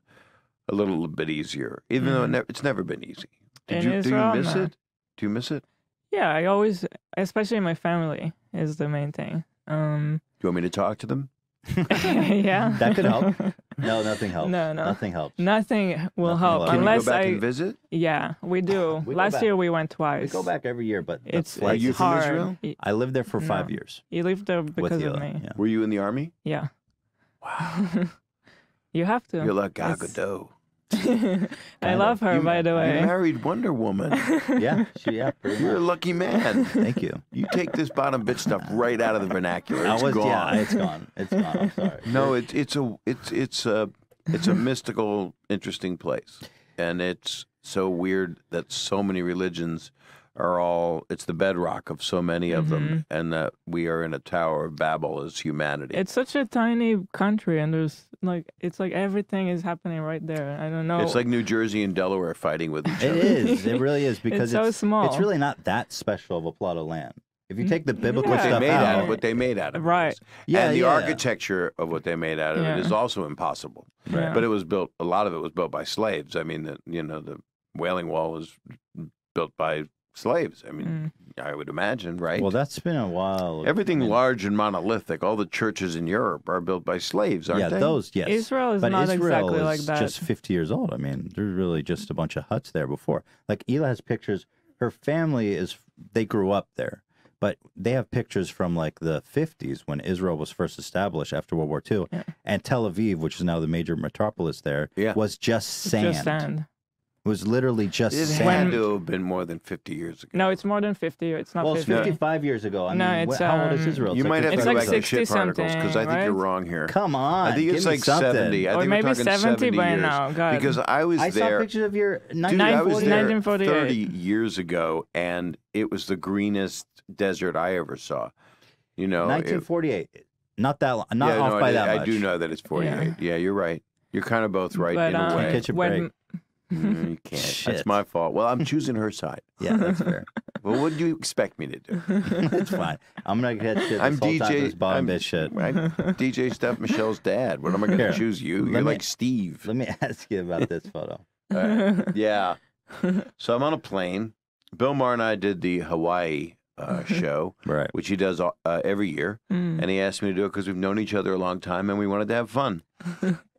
B: a little bit easier, even though it's never been easy.
C: In
B: Do you
C: Israel,
B: miss
C: no.
B: it? Do you miss it?
C: Yeah, I always, especially my family, is the main thing.
B: Do you want me to talk to them?
C: Yeah.
A: That could help. No, nothing helps.
C: No.
A: Nothing helps.
C: Nothing will
A: Nothing
C: help
A: will
B: Can
C: unless
B: you go back
C: I.
B: and visit?
C: Yeah, we do.
A: We go
C: Last
A: back.
C: year we went
A: We
C: twice.
A: go back every year, but
C: It's
A: the flights-
B: you from
C: hard.
B: Israel?
A: I lived there for 5
C: No.
A: years
C: You lived there
A: with
C: because of
A: Hila.
C: me.
A: Yeah.
B: Were you in the army?
C: Yeah.
B: Wow.
C: You have to.
B: You're like Gal
C: It's-
B: Gadot.
C: I love her, by the
B: You
C: way.
B: married Wonder Woman.
A: Yeah, pretty
B: You're a
A: much.
B: lucky man.
A: Thank you.
B: You take this bottom bitch stuff right out of the vernacular. It's gone.
A: Yeah, it's gone. It's gone. I'm sorry.
B: No, it's a mystical, interesting place, and it's so weird that so many religions are all. It's the bedrock of so many of them, and that we are in a Tower of Babel as humanity.
C: It's such a tiny country, and it's like everything is happening right there. I don't know.
B: It's like New Jersey and Delaware fighting with each
A: It
B: other.
A: is. It really is because
C: It's so small.
A: It's really not that special of a plot of land. If you take the biblical
B: What they
A: stuff
B: made out
A: out,
B: of what they made out of it
C: Right.
B: is.
A: Yeah,
B: and the
A: yeah.
B: architecture of what they made out of
C: Yeah.
B: it is also impossible.
C: Yeah.
B: But it was built. A lot of it was built by slaves. I mean, the Wailing Wall was built by slaves. I mean, I would imagine, right?
A: well, that's been a while.
B: Everything
A: I mean,
B: large and monolithic. All the churches in Europe are built by slaves, aren't
A: yeah,
B: they?
A: those, yes.
C: Israel is
A: but
C: not
A: Israel
C: exactly
A: is
C: like that.
A: just 50 years old. I mean, there's really just a bunch of huts there before. Like, Hila has pictures. Her family they grew up there, but they have pictures from like the 50s when Israel was first established after World War II.
C: Yeah.
A: And Tel Aviv, which is now the major metropolis there,
B: Yeah.
A: was just sand.
C: Just sand.
A: It was literally just
B: It
A: sand.
B: had to have been more than 50 years ago.
C: No, it's more than 50. It's not
A: Well, it's
C: 50.
A: 55 years ago. I
C: No,
A: mean,
C: it's,
A: how old is Israel?
B: You might have to
C: It's
B: go
C: like
B: back to shit
C: 60
B: particles because I think
C: something,
B: you're
C: right?
B: wrong here.
A: Come on.
B: I think
A: give
B: it's
A: me
B: like
A: something.
B: 70. I
C: Or
B: think
C: maybe
B: we're talking
C: 70 by
B: years.
C: now, God.
B: Because I was
A: I saw
B: there.
A: pictures of your
B: Dude, I was there
C: 1948.
B: 30 years ago, and it was the greenest desert I ever saw. You know,
A: 1948. Not that long. Not
B: yeah,
A: off
B: no,
A: by that
B: I
A: much.
B: do know that it's 48. Yeah, you're right. You're kind of both right
C: But,
B: in a way.
A: Catch a
C: when
A: break.
B: You can't.
A: Shit.
B: That's my fault. Well, I'm choosing her side.
A: Yeah, that's fair.
B: Well, what do you expect me to do?
A: It's fine. I'm gonna get shit.
B: I'm
A: this whole time,
B: DJ.
A: this bottom
B: I'm
A: bitch shit.
B: DJ Steph Michelle's dad. What am I going
A: Here,
B: to choose you?
A: let
B: You're
A: me-
B: like Steve.
A: Let me ask you about this photo.
B: Yeah. So I'm on a plane. Bill Maher and I did the Hawaii show,
A: Right.
B: which he does every year.
C: Mm.
B: And he asked me to do it because we've known each other a long time and we wanted to have fun.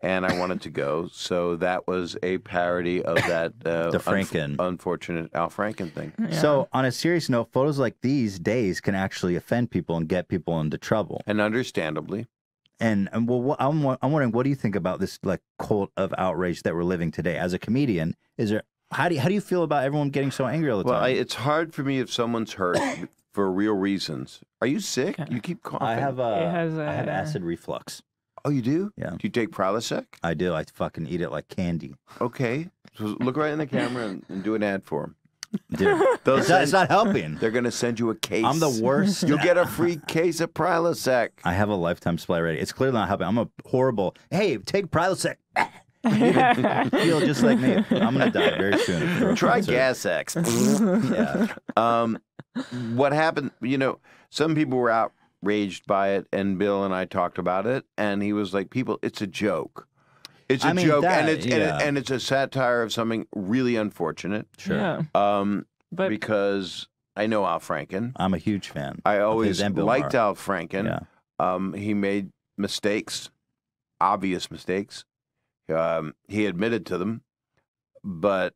B: And I wanted to go. So that was a parody of that
A: The Franken.
B: unfortunate Al Franken thing.
C: Yeah.
A: So, on a serious note, photos like these days can actually offend people and get people into trouble.
B: And understandably.
A: And well, I'm wondering, what do you think about this like cult of outrage that we're living today? As a comedian, how do you feel about everyone getting so angry all the time?
B: Well, it's hard for me if someone's hurt for real reasons. Are you sick? You keep coughing.
A: I have acid reflux.
B: Oh, you do?
A: Yeah.
B: Do you take Prilosec?
A: I do. I fucking eat it like candy.
B: Okay. So look right in the camera and do an ad for them.
A: Dude, it's not helping.
B: They're going to send you a case.
A: I'm the worst.
B: You'll get a free case of Prilosec.
A: I have a lifetime supply ready. It's clearly not helping. I'm a horrible, hey, take Prilosec. You feel just like me. I'm going to die very soon.
B: Try Gas X.
A: Yeah.
B: What happened, some people were outraged by it, and Bill and I talked about it, and he was like, people, it's a joke. It's a joke, and it's a satire of something really unfortunate.
A: Sure.
C: Yeah.
B: Because I know Al Franken.
A: I'm a huge fan.
B: I always liked
A: Maher.
B: Al Franken.
A: Yeah.
B: He made mistakes, obvious mistakes. He admitted to them, but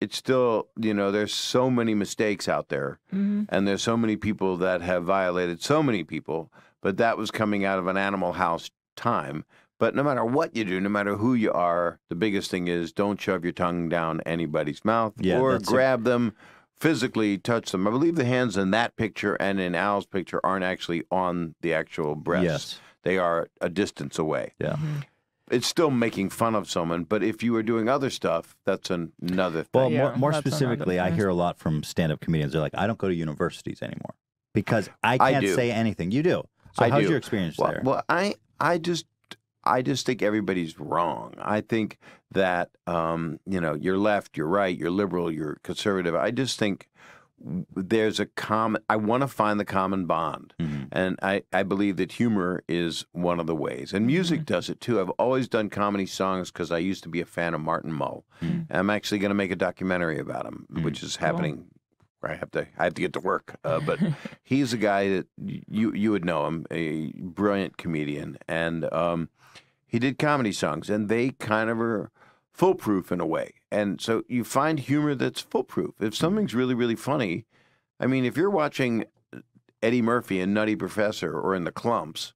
B: it's still, there's so many mistakes out there, and there's so many people that have violated so many people, but that was coming out of an Animal House time. But no matter what you do, no matter who you are, the biggest thing is don't shove your tongue down anybody's mouth or grab them, physically touch them. I believe the hands in that picture and in Al's picture aren't actually on the actual breasts.
A: Yes.
B: They are a distance away.
A: Yeah.
B: It's still making fun of someone, but if you were doing other stuff, that's another thing.
A: Well,
C: Yeah,
A: more
C: that's
A: specifically, I
C: another
A: hear a lot from stand-up comedians. They're like, I don't go to universities anymore because I can't say anything. You do. So how's your experience there?
B: Well, I just think everybody's wrong. I think that you're left, you're right, you're liberal, you're conservative. I just think there's I want to find the common bond. And I believe that humor is one of the ways. And music does it too. I've always done comedy songs because I used to be a fan of Martin Mull. I'm actually going to make a documentary about him, which is happening. I have to get to work. But he's a guy that you would know him, a brilliant comedian. And he did comedy songs, and they kind of are foolproof in a way. And so you find humor that's foolproof. If something's really, really funny, I mean, if you're watching Eddie Murphy in Nutty Professor or in The Clumps,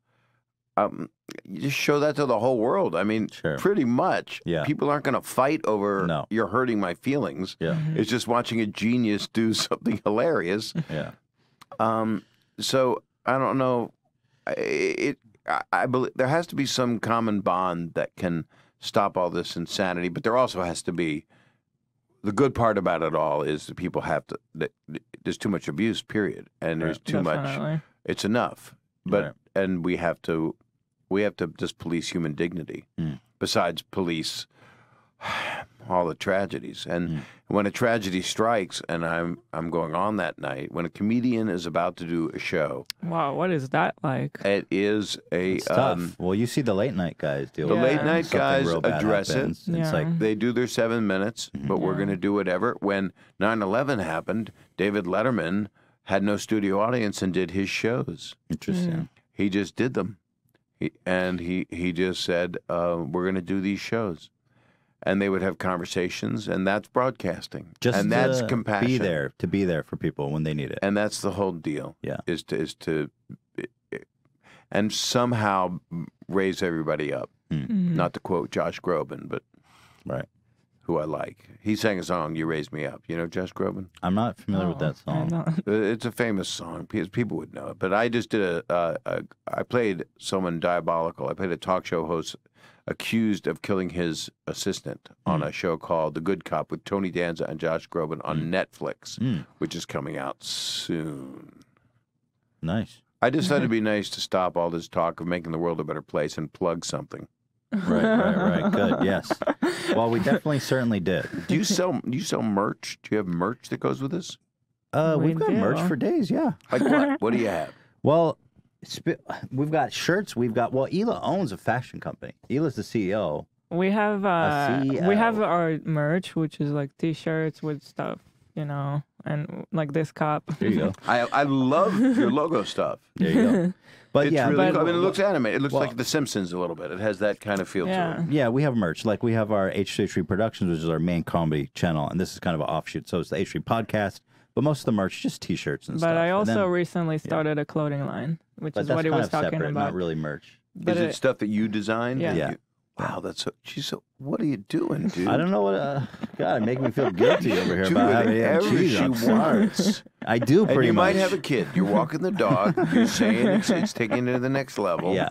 B: you just show that to the whole world. I mean, pretty much. Yeah. People aren't going to fight over you're hurting my feelings. Yeah. It's just watching a genius do something hilarious.
A: Yeah.
B: So I don't know. I believe there has to be some common bond that can stop all this insanity, but there also has to be the good part about it all is that people have to. There's too much abuse, period, and there's too much. It's enough, but and we have to just police human dignity. Besides police all the tragedies, and when a tragedy strikes, and I'm going on that night, when a comedian is about to do a show.
C: Wow, what is that like?
B: It is
A: it's tough. Well, you see the late night guys do it.
B: The late night guys address it.
A: It's like
B: they do their 7 minutes, but we're going to do whatever. When 9/11 happened, David Letterman had no studio audience and did his shows.
A: Interesting.
B: He just did them, he just said, "We're going to do these shows." And they would have conversations, and that's broadcasting. And that's compassion.
A: To be there for people when they need it.
B: And that's the whole deal.
A: Yeah.
B: Is to and somehow raise everybody up. Not to quote Josh Groban, but who I like. He sang a song, "You Raise Me Up." You know Josh Groban?
A: I'm not familiar with that song.
B: It's a famous song. People would know it. But I just did I played someone diabolical. I played a talk show host accused of killing his assistant on a show called The Good Cop with Tony Danza and Josh Groban on Netflix, which is coming out soon.
A: Nice.
B: I just thought it'd be nice to stop all this talk of making the world a better place and plug something.
A: Right. Good. Yes. Well, we certainly did.
B: Do you sell merch? Do you have merch that goes with this?
A: We've got merch for days. Yeah.
B: Like what? What do you have?
A: Well, we've got shirts. Hila owns a fashion company. Hila's the CEO.
C: We have our merch, which is like T-shirts with stuff, and like this cup.
A: There you go.
B: I love your logo stuff.
A: There you go. But
B: it's really cool. I mean, it looks animated. It looks like The Simpsons a little bit. It has that kind of feel to it.
A: Yeah, we have merch. Like we have our H3 Productions, which is our main comedy channel, and this is kind of an offshoot. So it's the H3 Podcast. But most of the merch, just T-shirts and stuff.
C: But I also recently started a clothing line, which is what he was talking
A: separate,
C: about.
A: Not really merch.
C: But
B: Is it stuff that you designed?
C: Yeah.
A: Yeah.
B: Wow, that's so. She's so. What are you doing, dude?
A: I don't know what. God, make me feel guilty over here
B: Doing
A: about having
B: whatever
A: cheese
B: she
A: on
B: wants.
A: I do
B: And
A: pretty
B: you
A: much.
B: might have a kid. You're walking the dog. You're saying it's taking it to the next level.
A: Yeah.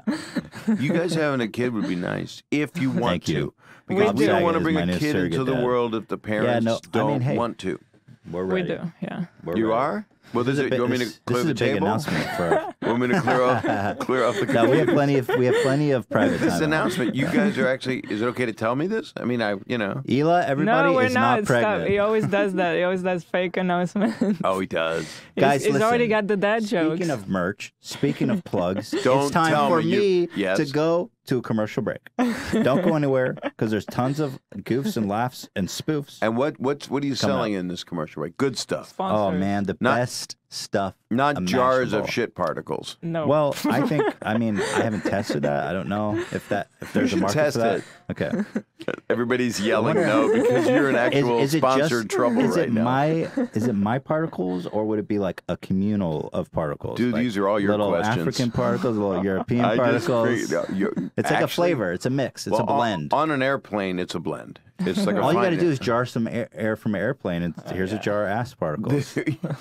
B: You guys having a kid would be nice if you want
A: Thank
B: to.
A: you.
B: Because
A: Bob
B: we don't
A: Saget
B: want to
A: is
B: bring
A: my
B: a
A: new
B: kid into
A: surrogate
B: the
A: dad.
B: world if the parents don't
A: hey.
B: want to.
A: We're
C: we
A: ready.
C: do, yeah.
A: We're
B: You
A: ready.
B: are? Well,
A: This is a
B: you
A: big-
B: want me to
A: this
B: clear
A: is
B: the
A: a big
B: table?
A: announcement for.
B: Want me to clear off the
A: No, we have plenty of private
B: This
A: time.
B: announcement. You guys are actually. Is it okay to tell me this? I mean,
A: Ela, everybody
C: No, we're
A: is
C: not. Stop.
A: pregnant.
C: He always does that. He always does fake announcements.
B: Oh, he does.
A: Guys,
C: he's already
A: listen.
C: got the dad jokes.
A: Speaking of merch, speaking of plugs,
B: Don't
A: it's time
B: tell
A: for
B: me
A: me
B: yes.
A: to go to a commercial break. Don't go anywhere because there's tons of goofs and laughs and spoofs.
B: And what are you selling
A: up.
B: in this commercial? Right, good stuff,
C: Sponsors.
A: Oh man, the
B: Not-
A: best stuff.
B: not jars of
A: imaginable.
B: shit particles.
C: No.
A: Well, I mean, I haven't tested that. I don't know if there's a
B: should
A: market
B: test
A: for that.
B: it.
A: Okay.
B: Everybody's yelling
A: wonder-
B: no because you're in actual
A: Is it
B: sponsored
A: just,
B: trouble
A: is
B: right
A: it
B: now.
A: is it my particles or would it be like a communal of particles?
B: Dude,
A: Like
B: these are all your
A: little
B: questions.
A: African particles, little European
B: I just
A: particles.
B: figured,
A: It's like a flavor. It's a mix. It's a blend.
B: On an airplane, it's a blend. It's like a
A: All you got to
B: fine-
A: do is jar some air from an airplane, and here's a jar of ass particles.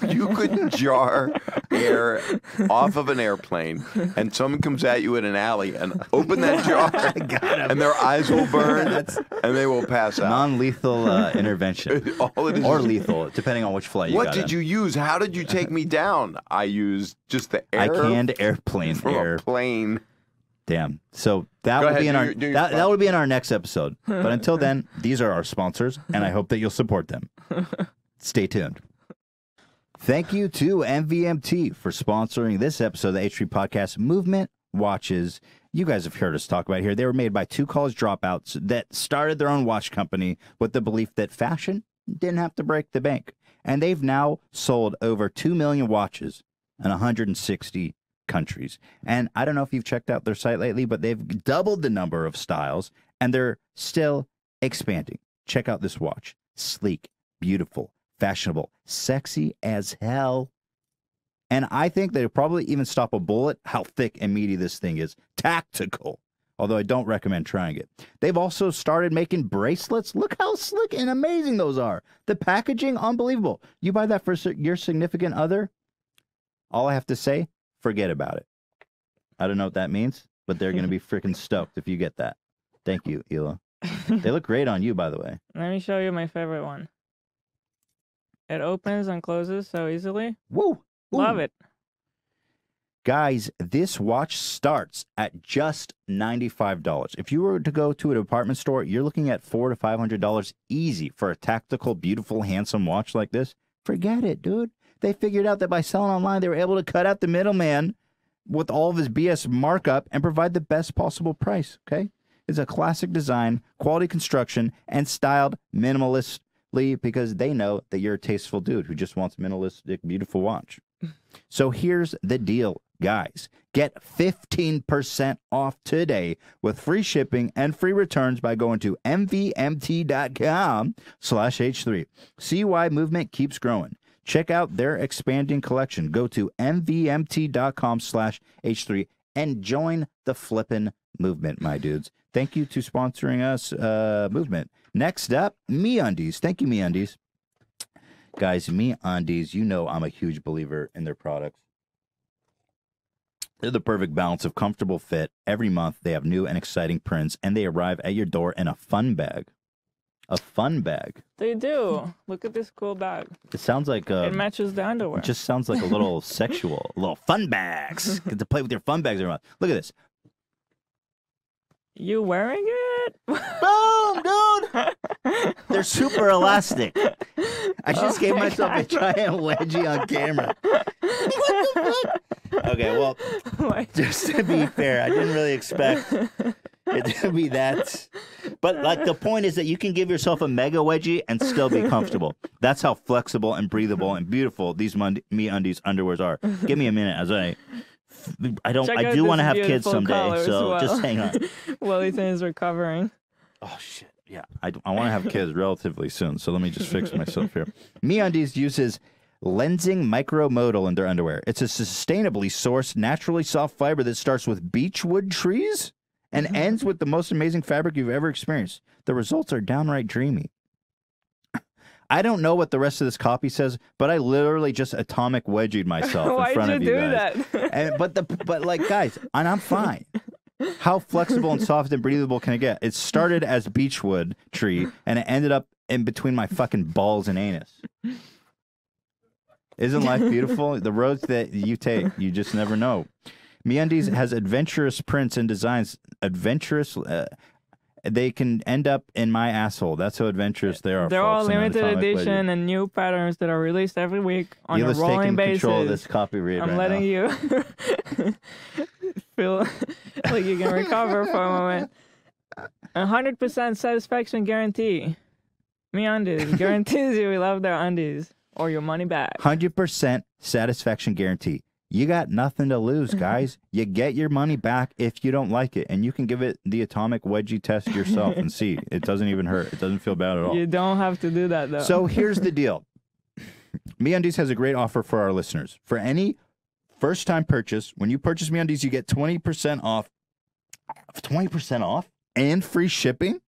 B: You could jar air off of an airplane, and someone comes at you in an alley and open that jar, and their eyes will burn, and they will pass out.
A: Non-lethal intervention,
B: All it is
A: or
B: is-
A: lethal, depending on which flight you
B: What
A: got
B: did
A: in.
B: you use? How did you take me down? I used just the
A: I
B: air
A: canned airplane
B: from
A: air.
B: a plane.
A: Damn. So that
B: Go
A: will
B: ahead,
A: be in
B: do
A: our
B: your- do your
A: that
B: sponsor.
A: will be in our next episode. But until then, these are our sponsors, and I hope that you'll support them. Stay tuned. Thank you to MVMT for sponsoring this episode of the H3 Podcast. Movement watches. You guys have heard us talk about here. They were made by two college dropouts that started their own watch company with the belief that fashion didn't have to break the bank. And they've now sold over 2 million watches in 160 countries. And I don't know if you've checked out their site lately, but they've doubled the number of styles and they're still expanding. Check out this watch. Sleek, beautiful, fashionable, sexy as hell. And I think they'll probably even stop a bullet how thick and meaty this thing is. Tactical. Although I don't recommend trying it. They've also started making bracelets. Look how slick and amazing those are. The packaging, unbelievable. You buy that for your significant other, all I have to say, forget about it. I don't know what that means, but they're going to be freaking stoked if you get that. Thank you, Ela. They look great on you, by the way.
C: Let me show you my favorite one. It opens and closes so easily.
A: Woo! Ooh.
C: Love it.
A: Guys, this watch starts at just $95. If you were to go to a department store, you're looking at $400 to $500 easy for a tactical, beautiful, handsome watch like this. Forget it, dude. They figured out that by selling online, they were able to cut out the middleman with all of his BS markup and provide the best possible price, okay? It's a classic design, quality construction, and styled minimalistically because they know that you're a tasteful dude who just wants a minimalistic, beautiful watch. So here's the deal, guys. Get 15% off today with free shipping and free returns by going to mvmt.com/H3. See why movement keeps growing. Check out their expanding collection. Go to mvmt.com/H3 and join the flippin' movement, my dudes. Thank you to sponsoring us, Movement. Next up, MeUndies. Thank you, MeUndies. Guys, MeUndies, you know I'm a huge believer in their products. They're the perfect balance of comfortable fit. Every month, they have new and exciting prints, and they arrive at your door in a fun bag. A fun bag.
C: They do. Look at this cool bag.
A: It sounds like
C: It matches the underwear.
A: It just sounds like a little sexual. A little fun bags. Get to play with your fun bags every month. Look at this.
C: You wearing it?
A: Boom, dude. They're super elastic. I just gave myself a giant wedgie on camera. What the fuck? Okay, well,
C: Like-
A: just to be fair, I didn't really expect it to be that. But like the point is that you can give yourself a mega wedgie and still be comfortable. That's how flexible and breathable and beautiful these MeUndies underwears are. Give me a minute as I
C: Check
A: I
C: out
A: do
C: this
A: want to have kids
C: beautiful
A: someday,
C: color as
A: so
C: well.
A: just hang on.
C: Wellington is recovering.
A: Oh shit! Yeah, I want to have kids relatively soon, so let me just fix myself here. MeUndies uses lensing micromodal in their underwear. It's a sustainably sourced, naturally soft fiber that starts with beechwood trees and ends with the most amazing fabric you've ever experienced. The results are downright dreamy. I don't know what the rest of this copy says, but I literally just atomic wedgied myself in front of you guys.
C: Why'd you do that?
A: And, but like, guys, and I'm fine. How flexible and soft and breathable can it get? It started as beechwood tree, and it ended up in between my fucking balls and anus. Isn't life beautiful? The roads that you take, you just never know. MeUndies has adventurous prints and designs. Adventurous. They can end up in my asshole. That's how adventurous they are.
C: They're all
A: folks,
C: limited edition and new patterns that are released every week on a rolling basis.
A: Control of this copy read
C: I'm
A: right
C: letting
A: now.
C: you feel like you can recover for a moment. 100% satisfaction guarantee. MeUndies guarantees you will love their undies or your money back.
A: 100% satisfaction guarantee. You got nothing to lose, guys. You get your money back if you don't like it, and you can give it the atomic wedgie test yourself and see. It doesn't even hurt. It doesn't feel bad at all.
C: You don't have to do that, though.
A: So here's the deal. MeUndies has a great offer for our listeners. For any first-time purchase, when you purchase MeUndies, you get 20% off. 20% off and free shipping?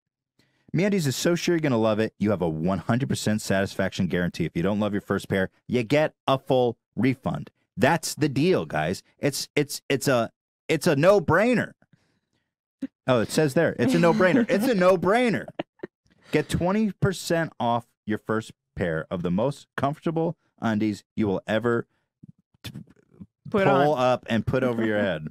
A: MeUndies is so sure you're going to love it, you have a 100% satisfaction guarantee. If you don't love your first pair, you get a full refund. That's the deal, guys. It's a no-brainer. Oh, it says there. It's a no-brainer. It's a no-brainer. Get 20% off your first pair of the most comfortable undies you will ever pull up and put over your head.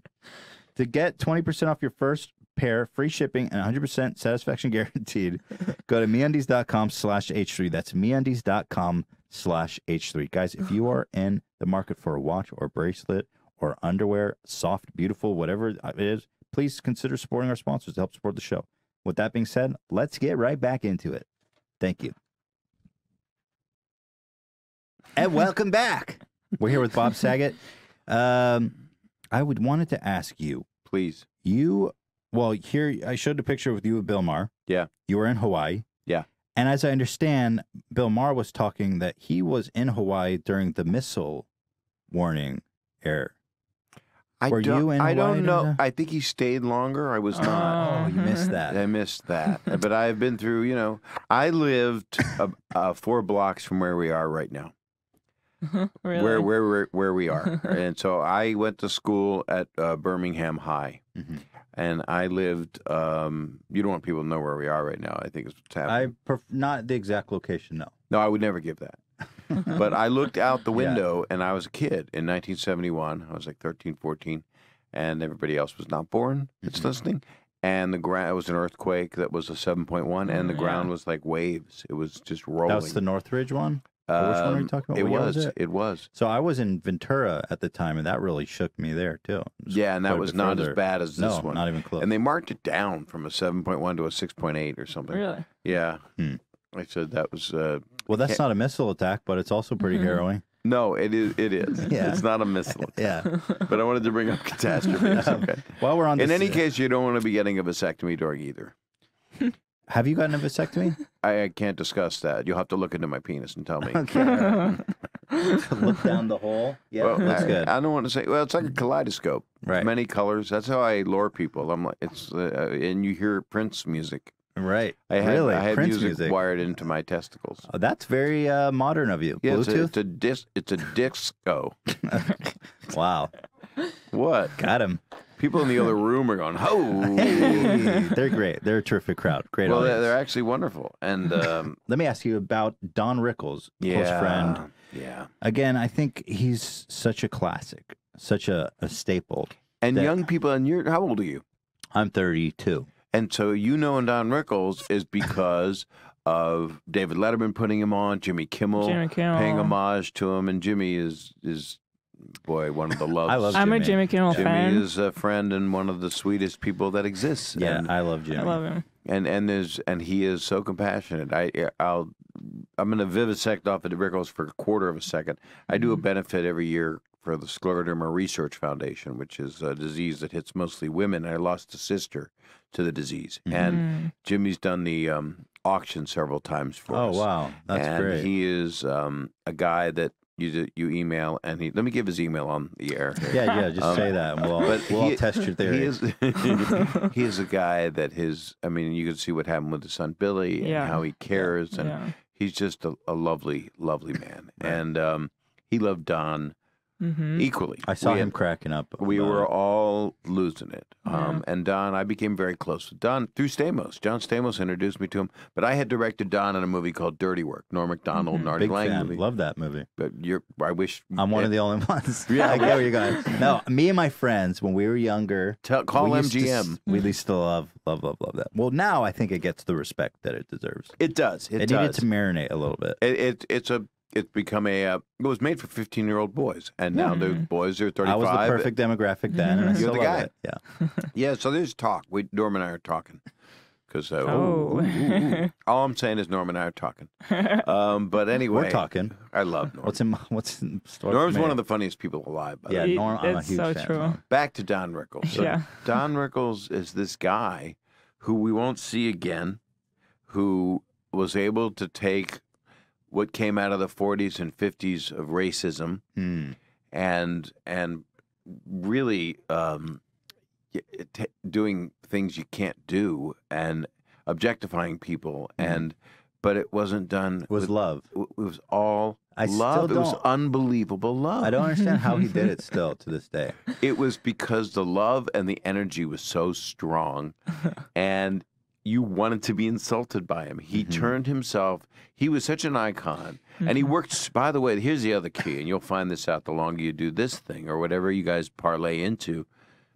A: To get 20% off your first pair, free shipping, and 100% satisfaction guaranteed, go to MeUndies.com/H3. That's MeUndies.com/H3. Guys, if you are in the market for a watch or bracelet or underwear, soft, beautiful, whatever it is, please consider supporting our sponsors to help support the show. With that being said, let's get right back into it. Thank you. And welcome back. We're here with Bob Saget. I wanted to ask you.
B: Please.
A: Well, here I showed a picture with you with Bill Maher.
B: Yeah.
A: You were in Hawaii.
B: Yeah.
A: And as I understand, Bill Maher was talking that he was in Hawaii during the missile warning era.
B: I
A: Were you in Hawaii?
B: I don't know.
A: during
B: I think he stayed longer. I was not.
A: Oh, you missed that.
B: I missed that. But I've been through, I lived 4 blocks from where we are right now.
C: Really?
B: Where we are. And so I went to school at Birmingham High.
A: Mm-hmm.
B: And I lived, you don't want people to know where we are right now, I think is what's happening.
A: Not the exact location, no.
B: No, I would never give that. But I looked out the window, and I was a kid in 1971. I was like 13, 14, and everybody else was not born. It's listening. And it was an earthquake that was a 7.1, and the ground was like waves. It was just rolling.
A: That was the Northridge one? Which one are you talking about?
B: It
A: What year
B: was. It was.
A: So I was in Ventura at the time, and that really shook me there, too.
B: Yeah, and that was not as bad as this one.
A: Not even close.
B: And they marked it down from a 7.1 to a 6.8 or something.
C: Really?
B: Yeah. I said that was...
A: well, that's not a missile attack, but it's also pretty harrowing.
B: No, it is. It is.
A: Yeah.
B: It's not a missile attack.
A: Yeah.
B: But I wanted to bring up catastrophes. Okay.
A: While we're on this,
B: In any case, you don't want to be getting a vasectomy during either.
A: have you gotten a vasectomy?
B: I can't discuss that. You'll have to look into my penis and tell me.
A: Okay. Look down the hole. Yeah,
B: Well,
A: that's good.
B: I don't want to say. Well, it's like a kaleidoscope.
A: Right.
B: Many colors. That's how I lure people. I'm like, it's and you hear Prince music.
A: Right.
B: I had
A: Prince
B: music wired into my testicles.
A: Oh, that's very modern of you.
B: Yeah,
A: Bluetooth?
B: it's a disco.
A: Wow.
B: What?
A: Got him.
B: People in the other room are going, oh.
A: Hey, they're great. They're a terrific crowd. Great
B: Well,
A: audience.
B: they're actually wonderful. And
A: Let me ask you about Don Rickles, close friend.
B: Yeah.
A: Again, I think he's such a classic, such a staple.
B: And young people, and how old are you?
A: I'm 32.
B: And so Don Rickles is because of David Letterman putting him on, Jimmy Kimmel paying homage to him, and Jimmy is boy, one of the loves.
A: I love
C: I'm
A: Jimmy.
C: a Jimmy Kimmel fan.
B: Jimmy is a friend and one of the sweetest people that exists.
A: Yeah,
B: and,
A: I love Jimmy.
C: I love him.
B: And he is so compassionate. I'm going to vivisect off of the Rickles for a quarter of a second. I do a benefit every year for the Scleroderma Research Foundation, which is a disease that hits mostly women. I lost a sister to the disease, and Jimmy's done the auction several times for us.
A: Oh wow, that's
B: and
A: great.
B: He is a guy that you email, and let me give his email on the air.
A: Yeah, just say that, and we'll all test your theory.
B: He is a guy that you can see what happened with his son Billy and how he cares, and he's just a lovely, lovely man. Right. And he loved Don equally.
A: I saw him cracking up.
B: We were all losing it. And Don, I became very close with Don through Stamos. John Stamos introduced me to him. But I had directed Don in a movie called Dirty Work. Norm Macdonald and Artie
A: Big
B: Lang
A: fan.
B: movie.
A: Love that movie.
B: But I'm
A: one of the only ones. Yeah, I get where you're going. No, me and my friends, when we were younger,
B: call MGM.
A: We used to love that. Well, now I think it gets the respect that it deserves.
B: It does. It
A: needed to marinate a little bit.
B: It's become it was made for 15-year-old boys, and now the boys are 35.
A: I was the perfect demographic then, and I still love it. Yeah.
B: Yeah, so there's talk. Norm and I are talking. Because all I'm saying is Norm and I are talking. But anyway,
A: we're talking.
B: I love Norm.
A: What's in store?
B: Norm's one of the funniest people alive.
A: Yeah, Norm. I'm a huge fan.
C: True.
B: Back to Don Rickles. So Don Rickles is this guy who we won't see again, who was able to take what came out of the 40s and 50s of racism and really doing things you can't do and objectifying people but it wasn't done
A: with love.
B: It was all love.
A: Still
B: it was unbelievable love.
A: I don't understand how he did it still to this day.
B: It was because the love and the energy was so strong and you wanted to be insulted by him. He turned himself. He was such an icon. And he worked, by the way, here's the other key, and you'll find this out the longer you do this thing or whatever you guys parlay into.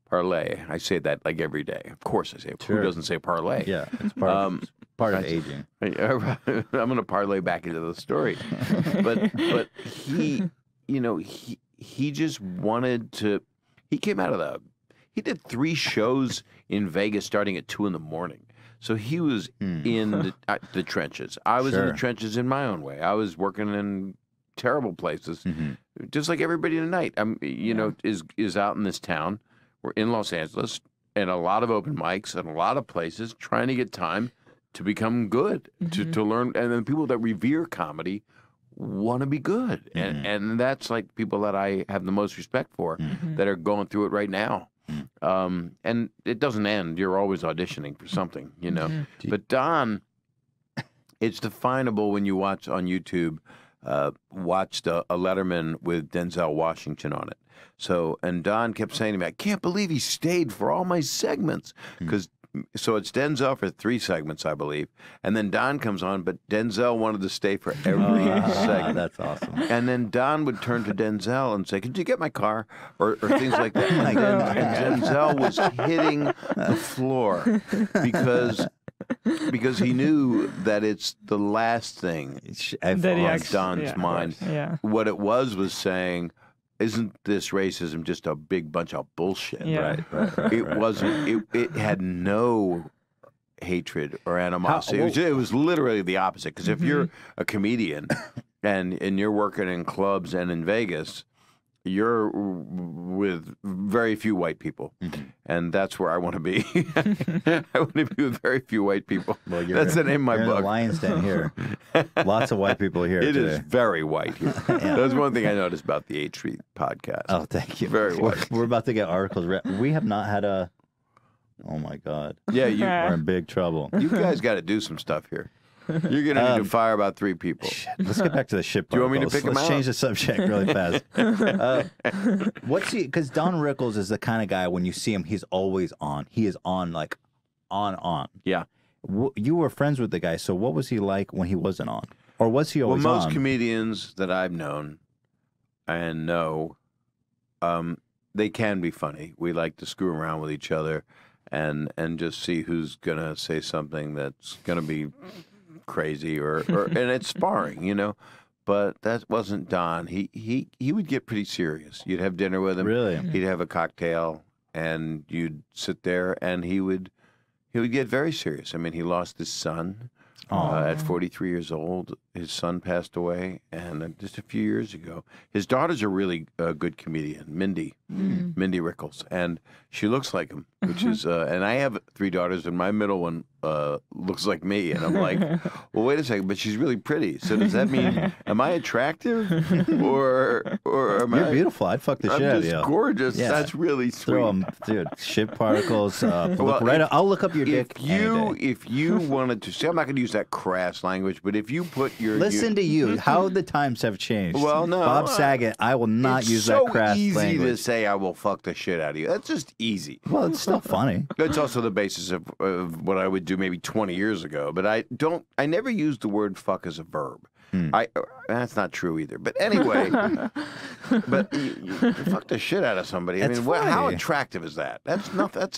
B: Parlay. I say that like every day. Of course I say it. Who doesn't say parlay?
A: Yeah, it's part of aging.
B: I'm going to parlay back into the story. But he just wanted to, he came out of he did 3 shows in Vegas starting at 2 a.m. So he was in the trenches. I was in the trenches in my own way. I was working in terrible places, just like everybody tonight. Is out in this town. We're in Los Angeles, and a lot of open mics and a lot of places trying to get time to become good, to learn. And then people that revere comedy want to be good, and that's like people that I have the most respect for that are going through it right now. And it doesn't end. You're always auditioning for something, But Don, it's definable when you watch on YouTube, watched a Letterman with Denzel Washington on it. So, and Don kept saying to me, I can't believe he stayed for all my segments. So it's Denzel for 3 segments, I believe. And then Don comes on, but Denzel wanted to stay for every segment.
A: That's awesome.
B: And then Don would turn to Denzel and say, could you get my car? Or things like that. And Denzel was hitting the floor because he knew that it's the last thing on Don's mind.
C: Yeah.
B: What it was saying, isn't this racism just a big bunch of bullshit?
C: Yeah.
A: Right.
B: It wasn't. It had no hatred or animosity. It was literally the opposite. Because if you're a comedian and you're working in clubs and in Vegas, you're with very few white people, and that's where I want to be. I want to be with very few white people. Well, that's the name of my book.
A: In the lion's den here. Lots of white people here.
B: It
A: today.
B: is very white here. That's one thing I noticed about the H Street podcast.
A: Oh, thank you.
B: Very white.
A: We're about to get articles. We have not had a. Oh my God.
B: Yeah,
A: we're in big trouble.
B: You guys got to do some stuff here. You're going to need to fire about 3 people.
A: Let's get back to the ship.
B: Do you want me to pick them out?
A: Let's change the subject really fast. Because Don Rickles is the kind of guy, when you see him, he's always on. He is on, like, on.
B: Yeah.
A: You were friends with the guy, so what was he like when he wasn't on? Or was he always on?
B: Well, most comedians that I've known and know, they can be funny. We like to screw around with each other and just see who's going to say something that's going to be crazy or and it's sparring, but that wasn't Don. He would get pretty serious. You'd have dinner with him.
A: Really?
B: He'd have a cocktail and you'd sit there and he would get very serious. I mean, he lost his son at 43 years old. His son passed away, and just a few years ago. His daughter's a really good comedian, Mindy Rickles, and she looks like him, which is. And I have 3 daughters, and my middle one looks like me, and I'm like, well, wait a second, but she's really pretty. So does that mean am I attractive, or am
A: You're
B: I
A: beautiful. I'd fuck the shit out
B: I'm
A: of
B: just
A: you.
B: gorgeous.
A: Yeah.
B: That's really sweet.
A: Throw 'em, dude. Shit particles.
B: Well,
A: I'll look up your dick.
B: If you wanted to see, I'm not going to use that crass language, but if you put your
A: Listen to you. How the times have changed.
B: Well, no,
A: Bob Saget. I will not use that crass
B: It's so easy
A: language.
B: to say I will fuck the shit out of you. That's just easy.
A: Well, it's still funny.
B: That's also the basis of what I would do maybe 20 years ago. But I never used the word fuck as a verb. That's not true either. But anyway, but you fuck the shit out of somebody. I
A: It's
B: mean, how
A: funny.
B: attractive is that? That's nothing.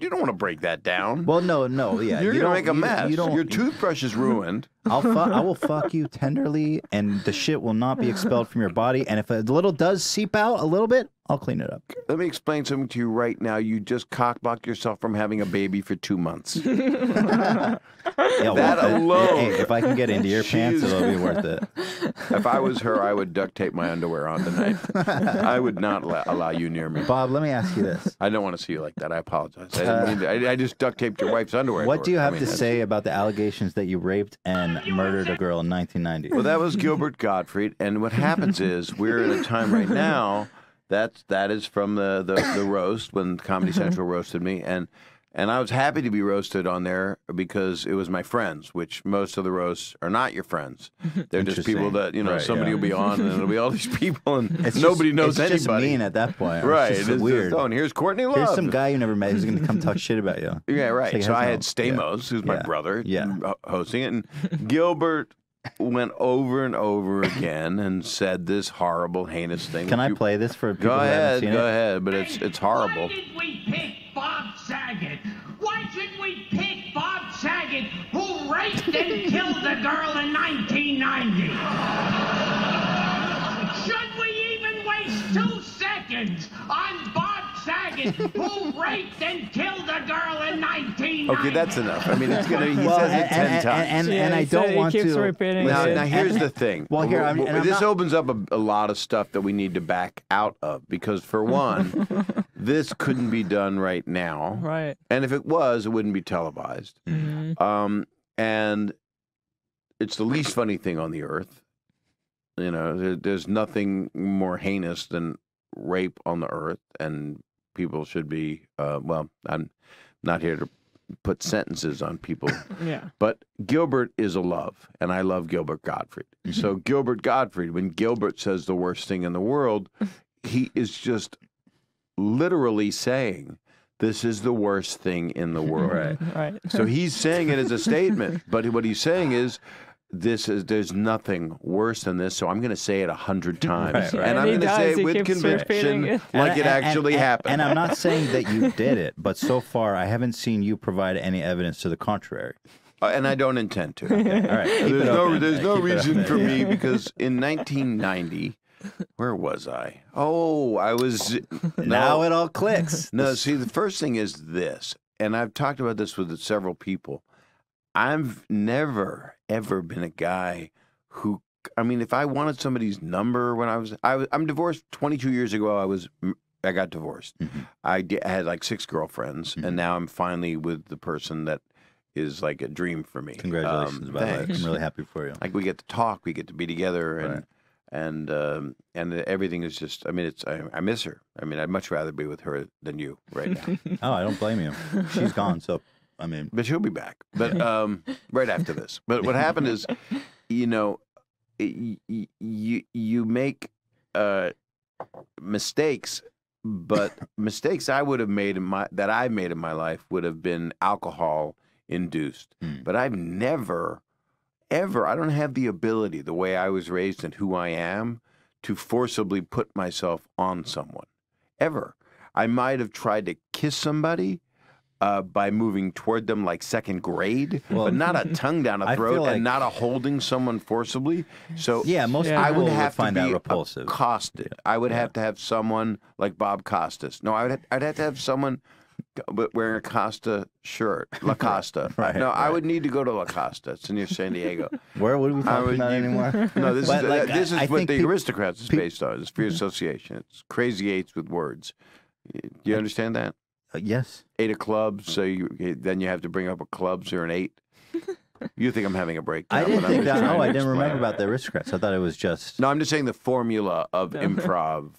B: You don't want to break that down.
A: Well, no, yeah.
B: You're
A: you
B: gonna
A: don't-
B: make a mess.
A: You don't,
B: Your toothbrush is ruined.
A: I will fuck you tenderly, and the shit will not be expelled from your body. And if a little does seep out a little bit, I'll clean it up.
B: Let me explain something to you right now. You just cockblocked yourself from having a baby for 2 months.
A: Yeah,
B: That alone.
A: Hey, if I can get into your pants,
B: Jeez.
A: it'll be worth it.
B: If I was her, I would duct tape my underwear on tonight. I would not allow you near me.
A: Bob, let me ask you this.
B: I don't want to see you like that. I apologize. I didn't mean to. I just duct taped your wife's underwear.
A: What do you
B: I
A: have
B: mean,
A: to
B: that's-
A: say about the allegations that you raped and murdered a girl in 1990?
B: Well, that was Gilbert Gottfried, and what happens is we're in a time right now that is from the roast when Comedy Central roasted me, and I was happy to be roasted on there because it was my friends, which most of the roasts are not your friends. They're just people that
A: Right,
B: somebody
A: yeah.
B: will be on, and it'll be all these people, and
A: It's
B: nobody
A: just,
B: knows
A: it's
B: anybody.
A: just mean at that point.
B: Right.
A: It's just
B: It's
A: weird.
B: Just, oh, and here's Courtney Love.
A: Here's some guy you never met who's going to come talk shit about you.
B: Yeah, right.
A: It's
B: So
A: like,
B: I
A: it
B: had
A: has no-
B: Stamos, who's my
A: Yeah.
B: brother,
A: Yeah.
B: hosting it, and Gilbert went over and over again and said this horrible, heinous thing.
A: Can I play this for people
B: Go
A: who haven't
B: ahead,
A: seen
B: go
A: it?
B: ahead, but it's horrible.
D: Why did we pick Bob Saget? Why should we pick Bob Saget, who raped and killed a girl in 1990? Should we even waste 2 seconds on Bob Saget, who raped and killed a girl in 1990?
B: Okay, that's enough. I mean, it's gonna. He
A: Well,
B: says it 10 times.
A: and I
C: he said
A: don't
C: he
A: want
C: keeps
A: to.
C: repeating
B: Now,
C: it.
B: now here's the thing.
A: Well, here, I'm
B: this
A: not-
B: opens up a lot of stuff that we need to back out of because, for one, this couldn't be done right now,
C: Right.
B: and if it was, it wouldn't be televised. And it's the least funny thing on the earth. You know, there's nothing more heinous than rape on the earth, and people should be. Well, I'm not here to put sentences on people.
C: Yeah.
B: But Gilbert is a love, and I love Gilbert Gottfried. So Gilbert Gottfried, when Gilbert says the worst thing in the world, he is just literally saying, this is the worst thing in the world.
A: Right.
C: Right.
B: So he's saying it as a statement, but what he's saying is, there's nothing worse than this, so I'm going to say it 100 times.
A: Right, right.
B: And I'm
C: He
B: going to
C: does,
B: say it
C: he
B: with
C: keeps
B: conviction,
C: repeating it.
B: like it actually happened.
A: And I'm not saying that you did it, but so far I haven't seen you provide any evidence to the contrary.
B: And I don't intend to.
A: All right. keep it open.
B: There's no
A: Keep it
B: reason
A: open.
B: for me because in 1990, where was I? Oh, I was.
A: Now it all clicks.
B: No, see, the first thing is this, and I've talked about this with several people. I've never, ever been a guy who, I mean, if I wanted somebody's number when I'm divorced 22 years ago, I got divorced. I had like 6 girlfriends, and now I'm finally with the person that is like a dream for me.
A: Congratulations, by the way.
B: thanks.
A: I'm really happy for you.
B: Like we get to talk, we get to be together,
A: Right.
B: and everything is just. I mean, I miss her. I mean, I'd much rather be with her than you right now.
A: Oh, I don't blame you. She's gone, so I mean,
B: But she'll be back. But right after this. But what happened is, you know, you make mistakes, but mistakes I would have made that I made in my life would have been alcohol induced. But I've never, ever. I don't have the ability, the way I was raised and who I am, to forcibly put myself on someone. Ever. I might have tried to kiss somebody. By moving toward them like second grade, but not a tongue down a
A: I
B: throat
A: feel like-
B: and not a holding someone forcibly. So
A: yeah, most
C: Yeah.
B: I
A: people
B: would have to
A: find that
B: be
A: repulsive.
B: accosted. I would have to have someone like Bob Costas. No, I'd have to have someone wearing a Costa shirt, La Costa.
A: Right,
B: no, I
A: right.
B: would need to go to La Costa. It's near San Diego.
A: What are we
B: I
A: talking
B: would
A: about
B: need-
A: anymore?
B: No, this
A: But,
B: is
A: like,
B: this
A: I
B: is what
A: think
B: the
A: peop-
B: Aristocrats is based on. It's free association. It's crazy eights with words. Do you understand that?
A: Yes.
B: 8 of clubs, so then you have to bring up a clubs or an 8. You think I'm having a breakdown?
A: I didn't
B: but I'm
A: think
B: just
A: that.
B: trying
A: Oh,
B: to
A: I didn't
B: explain
A: remember
B: it.
A: about the aristocrats. I thought it was just.
B: No, I'm just saying the formula of improv.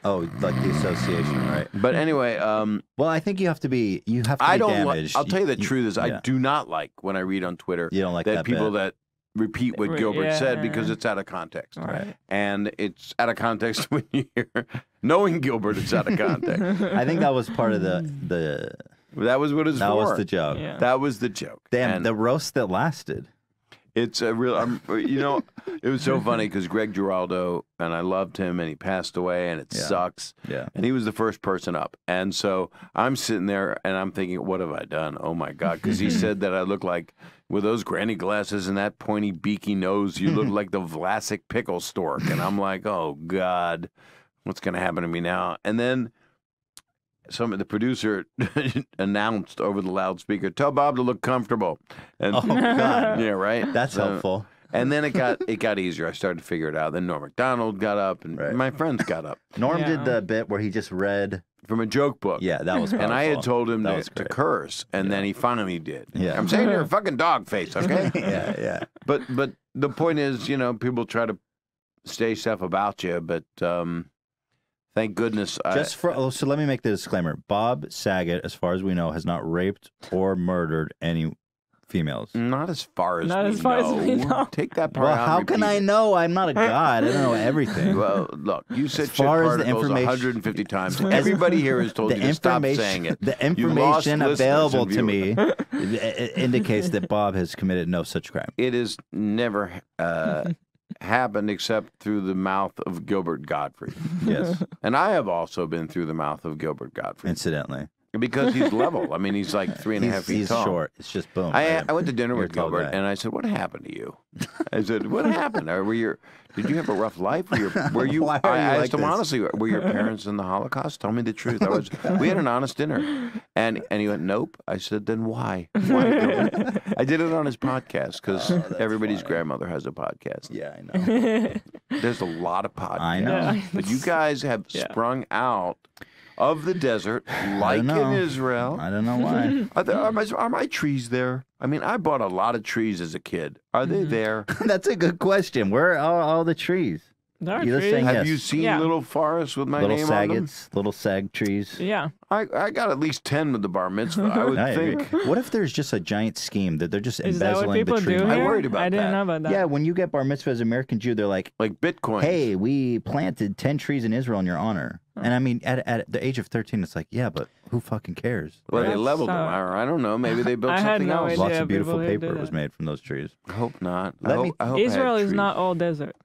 A: Oh, like the association, right?
B: But anyway,
A: Well, I think you have to be. You have to
B: I
A: be
B: don't.
A: damaged.
B: I'll tell you the truth is, I
A: yeah.
B: do not like when I read on Twitter
A: You don't like
B: that
A: that
B: people
A: bit.
B: that repeat what
C: Right,
B: Gilbert
C: yeah,
B: said
C: yeah.
B: because it's out of context.
C: Right.
B: And it's out of context when you hear knowing Gilbert, it's out of context.
A: I think that was part of the.
B: That was what it's
A: That
B: for.
A: was the joke.
C: Yeah.
B: That was the joke.
A: Damn,
B: And
A: the roast that lasted.
B: it's a real. It was so funny because Greg Giraldo, and I loved him, and he passed away, and it
A: Yeah.
B: sucks.
A: Yeah.
B: And he was the first person up. And so I'm sitting there and I'm thinking, what have I done? Oh my God. Because he said that I look like, with those granny glasses and that pointy beaky nose, you look like the Vlasic pickle stork. And I'm like, oh God, what's going to happen to me now? And then the producer announced over the loudspeaker, tell Bob to look comfortable. And
A: Oh God.
B: yeah, right.
A: That's
B: So-
A: helpful.
B: And then it got easier. I started to figure it out. Then Norm Macdonald got up, and
A: Right.
B: my friends got up
A: Norm
C: Yeah.
A: did the bit where he just read.
B: from a joke book.
A: Yeah, that was.
B: And I had
A: powerful.
B: told him
A: That
B: to
A: was great.
B: curse, and then he finally did.
A: Yeah.
B: I'm saying you're a fucking dog face, okay?
A: Yeah, yeah.
B: But the point is, people try to say stuff about you, but thank goodness.
A: So let me make the disclaimer. Bob Saget, as far as we know, has not raped or murdered any females.
B: Not as far as
C: Not
B: we
C: as far as
B: know.
C: we know.
B: Take that part
A: Well,
B: out.
A: how
B: and
A: can
B: repeat
A: I
B: it.
A: know? I'm not a god. I don't know everything.
B: Well, look, you said
A: As
B: shit
A: far as the
B: particles
A: information-
B: 150 times. Everybody here has told you to stop saying it.
A: The
B: You lost
A: information
B: listeners
A: available
B: and
A: to me
B: viewers.
A: indicates that Bob has committed no such crime.
B: It has never happened except through the mouth of Gilbert Gottfried.
A: Yes,
B: And I have also been through the mouth of Gilbert Gottfried.
A: incidentally.
B: Because he's level. I mean, he's like 3.5 feet
A: He's
B: tall.
A: short. It's just boom.
B: I went to dinner
A: You're
B: with
A: a tall
B: Gilbert,
A: guy.
B: and I said, "What happened to you?" I said, "What happened? Did you have a rough life? Were you?"
A: Why are
B: I
A: you
B: asked
A: like
B: him
A: this?
B: honestly, "Were your parents in the Holocaust? Tell me the truth." We had an honest dinner, and he went, "Nope." I said, "Then why? Why?" Gilbert?" I did it on his podcast because everybody's grandmother has a podcast.
A: Yeah, I know.
B: There's a lot of podcasts.
A: I know.
C: Yeah.
B: But you guys have
C: Yeah.
B: sprung out of the desert, like in
A: know.
B: Israel.
A: I don't know why.
B: Are my trees there? I mean, I bought a lot of trees as a kid. Are they there?
A: That's a good question. Where are all the trees?
C: There are
A: You're
C: trees.
A: saying-
B: Have
A: Yes.
B: you seen
C: Yeah.
B: little forests with my
A: Little
B: name on them?
A: saggets, little sag trees.
C: Yeah.
B: I got at least 10 with the bar mitzvah, I would
A: I agree.
B: think.
A: What if there's just a giant scheme that they're just
C: Is that what
A: embezzling
C: people
A: the tree?
C: do
A: money?
B: I
C: here?
B: worried about
C: I didn't
B: that.
C: know about that.
A: Yeah, when you get bar mitzvah as an American Jew, they're like,
B: Like Bitcoin.
A: hey, we planted 10 trees in Israel in your honor. And I mean, at the age of 13, it's like, yeah, but who fucking cares?
B: Well, they
C: That's
B: leveled them.
C: so-
B: I don't know. Maybe they built
C: I had
B: something
C: no
B: else.
C: idea.
A: Lots of beautiful
C: people who
A: paper
C: do
A: was
C: that.
A: made from those trees.
B: I hope not.
A: Let me-
B: I hope I had
C: Israel is
B: trees.
C: not all desert.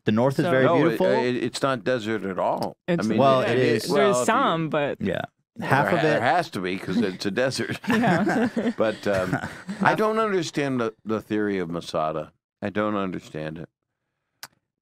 A: The north is
C: So-
A: very
B: No,
A: beautiful.
B: it's not desert at all.
C: It's,
B: I mean,
A: Well,
C: yeah,
A: it is.
B: well,
C: There's
B: if you-
C: some, but
A: yeah. Half of
B: There
A: it.
B: has to be because it's a desert.
C: yeah.
B: But I don't understand the theory of Masada. I don't understand it.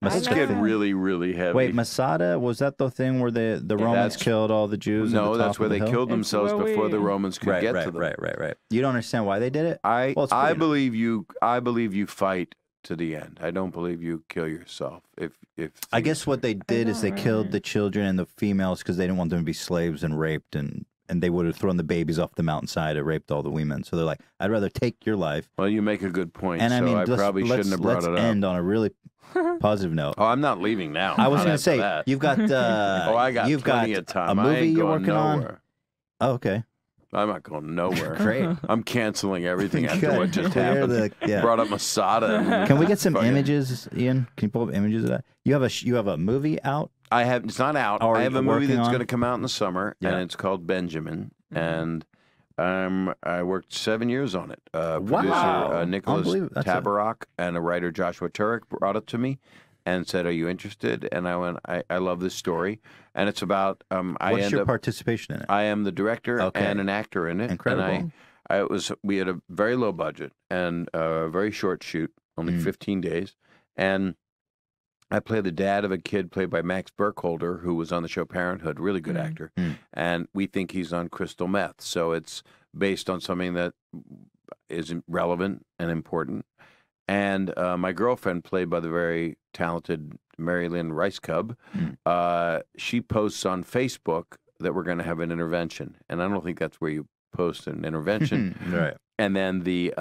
B: Let's
C: I
B: get
C: know.
B: really, really heavy.
A: Wait, Masada, was that the thing where the Romans
B: That's-
A: killed all the Jews? at
B: no,
A: the
B: that's
A: top
B: where
A: of the
B: they
A: hill?
B: killed
C: It's
B: themselves
C: where
B: before
C: we-
B: the Romans could
A: Right,
B: get
A: right,
B: to them.
A: right. You don't understand why they did it?
B: I
A: Well, it's
B: I
A: pretty-
B: believe you. I believe you fight to the end. I don't believe you kill yourself. If
A: I
B: things-
A: guess what they did is they killed the children and the females because they didn't want them to be slaves and raped, and they would have thrown the babies off the mountainside and raped all the women. So they're like, I'd rather take your life.
B: Well, you make a good point.
A: And
B: so
A: I mean,
B: probably shouldn't have brought
A: let's
B: it up.
A: end on a really positive note.
B: Oh, I'm not leaving now.
A: I was
B: Not
A: going to
B: after
A: say,
B: that.
A: you've got
B: Oh, I got
A: you've
B: plenty
A: got
B: of time.
A: a
B: I
A: movie
B: ain't
A: you're
B: going
A: working on.
B: nowhere.
A: Oh, okay.
B: I'm not going nowhere.
A: Great.
B: I'm canceling everything after
A: Good.
B: what just
A: Clear
B: happened.
A: yeah.
B: Brought up Masada. and
A: Can we get some
B: fucking-
A: images, Ian? Can you pull up images of that? You have a movie out?
B: I have. It's not out.
A: Or
B: I have
A: you're
B: a movie
A: working
B: that's
A: on?
B: going to come out in the summer,
A: Yeah.
B: and it's called Benjamin.
C: Mm-hmm.
B: And I worked 7 years on it. Producer
A: Wow.
B: Nicholas
A: Unbelievable. That's
B: Tabarrok and a writer Joshua Turek brought it to me and said, "Are you interested?" And I went, "I love this story." And it's about
A: What's your participation in it?
B: I am the director
A: Okay.
B: and an actor in it.
A: Incredible.
B: And we had a very low budget and a very short shoot, only 15 days. And I play the dad of a kid played by Max Burkholder, who was on the show Parenthood, really good actor. And we think he's on crystal meth. So it's based on something that is relevant and important. And my girlfriend, played by the very talented Mary Lynn Rice Cub, she posts on Facebook that we're going to have an intervention, and I don't think that's where you post an intervention.
A: Right.
B: And then the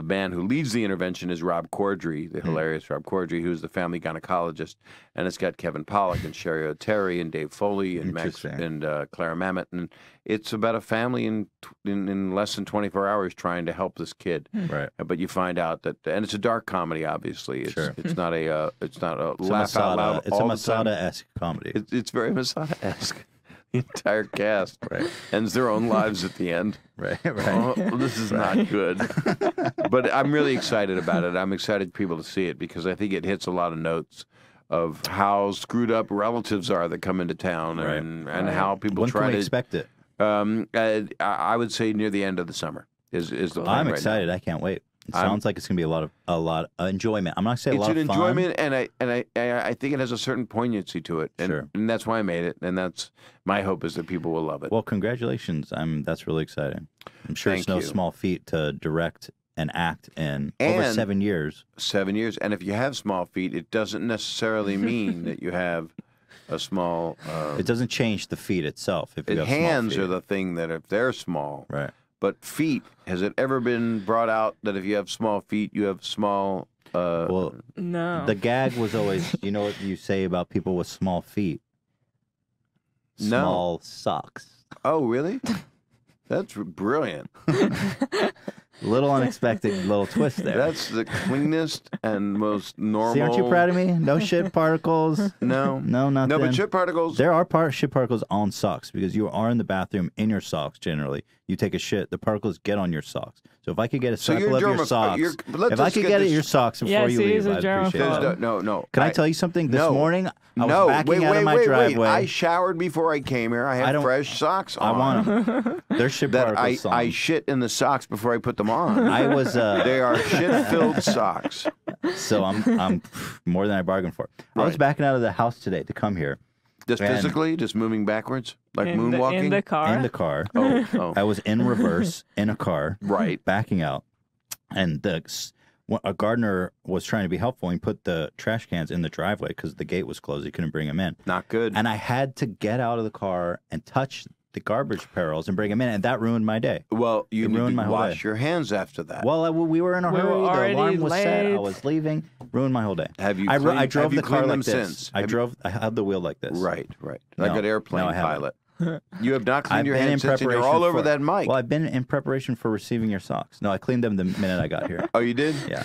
B: man who leads the intervention is Rob Corddry, the hilarious Rob Corddry, who's the family gynecologist, and it's got Kevin Pollak and Sherry O'Terry and Dave Foley and Max and Clara Mamet, and it's about a family in less than 24 hours trying to help this kid.
A: Right.
B: But you find out that, and it's a dark comedy, obviously. It's not a
A: It's
B: laugh out loud.
A: It's a Masada-esque comedy.
B: It's very Masada-esque. The entire cast ends their own lives at the end.
A: Right.
B: Oh, this is not good. But I'm really excited about it. I'm excited for people to see it because I think it hits a lot of notes of how screwed up relatives are that come into town and how people
A: When
B: try
A: can we
B: to
A: expect it?
B: I would say near the end of the summer is the plan.
A: I'm
B: right
A: excited.
B: now.
A: I can't wait. It sounds like it's going to be a lot of enjoyment. I'm not saying a lot of fun.
B: It's an enjoyment, and I think it has a certain poignancy to it, and that's why I made it, and that's my hope is that people will love it.
A: Well, congratulations. That's really exciting. I'm sure it's no small feat to direct and act in over 7 years.
B: 7 years, and if you have small feet, it doesn't necessarily mean that you have a small.
A: It doesn't change the feet itself. If you have
B: hands
A: small feet.
B: are the thing that if they're small,
A: right.
B: But feet, has it ever been brought out that if you have small feet, you have small...
A: well,
C: no.
A: The gag was always, you know what you say about people with small feet? Small socks.
B: Oh, really? That's brilliant.
A: Little unexpected little twist there.
B: That's the cleanest and most normal...
A: See, aren't you proud of me? No shit particles.
B: No.
A: No, nothing.
B: No, but shit particles...
A: There are shit particles on socks because you are in the bathroom in your socks generally. You take a shit, the particles get on your socks. So if I could get a sample of your socks, if I could get your socks before you leave, I'd appreciate it.
B: No.
A: Can I tell you something? This morning, I was backing out of my driveway.
B: I showered before I came here. I had fresh socks on.
A: I want them. They're shit particles on.
B: I shit in the socks before I put them on.
A: I was.
B: They are shit-filled socks.
A: So I'm more than I bargained for. I was backing out of the house today to come here.
B: Just physically, just moving backwards, like moonwalking?
C: In the car?
A: In the car.
B: Oh.
A: I was in reverse in a car.
B: Right.
A: Backing out. And a gardener was trying to be helpful and he put the trash cans in the driveway because the gate was closed. He couldn't bring them in.
B: Not good.
A: And I had to get out of the car and touch the garbage barrels and bring them in. And that ruined my day.
B: Well, you need
A: ruined
B: to
A: my whole
B: wash
A: day.
B: your hands after that.
A: Well, we were in a hurry. The alarm was set. I
C: late.
A: was leaving. Ruined my whole day.
B: Have you?
A: I drove the car like this.
B: Since?
A: I had the wheel like this.
B: Right. Like an airplane
A: I haven't.
B: pilot. You have not cleaned
A: I've
B: your
A: been
B: hands
A: in
B: since, and you're
A: preparation
B: all over
A: for-
B: that mic.
A: Well, I've been in preparation for receiving your socks. No, I cleaned them the minute I got here.
B: Oh, you did?
A: Yeah.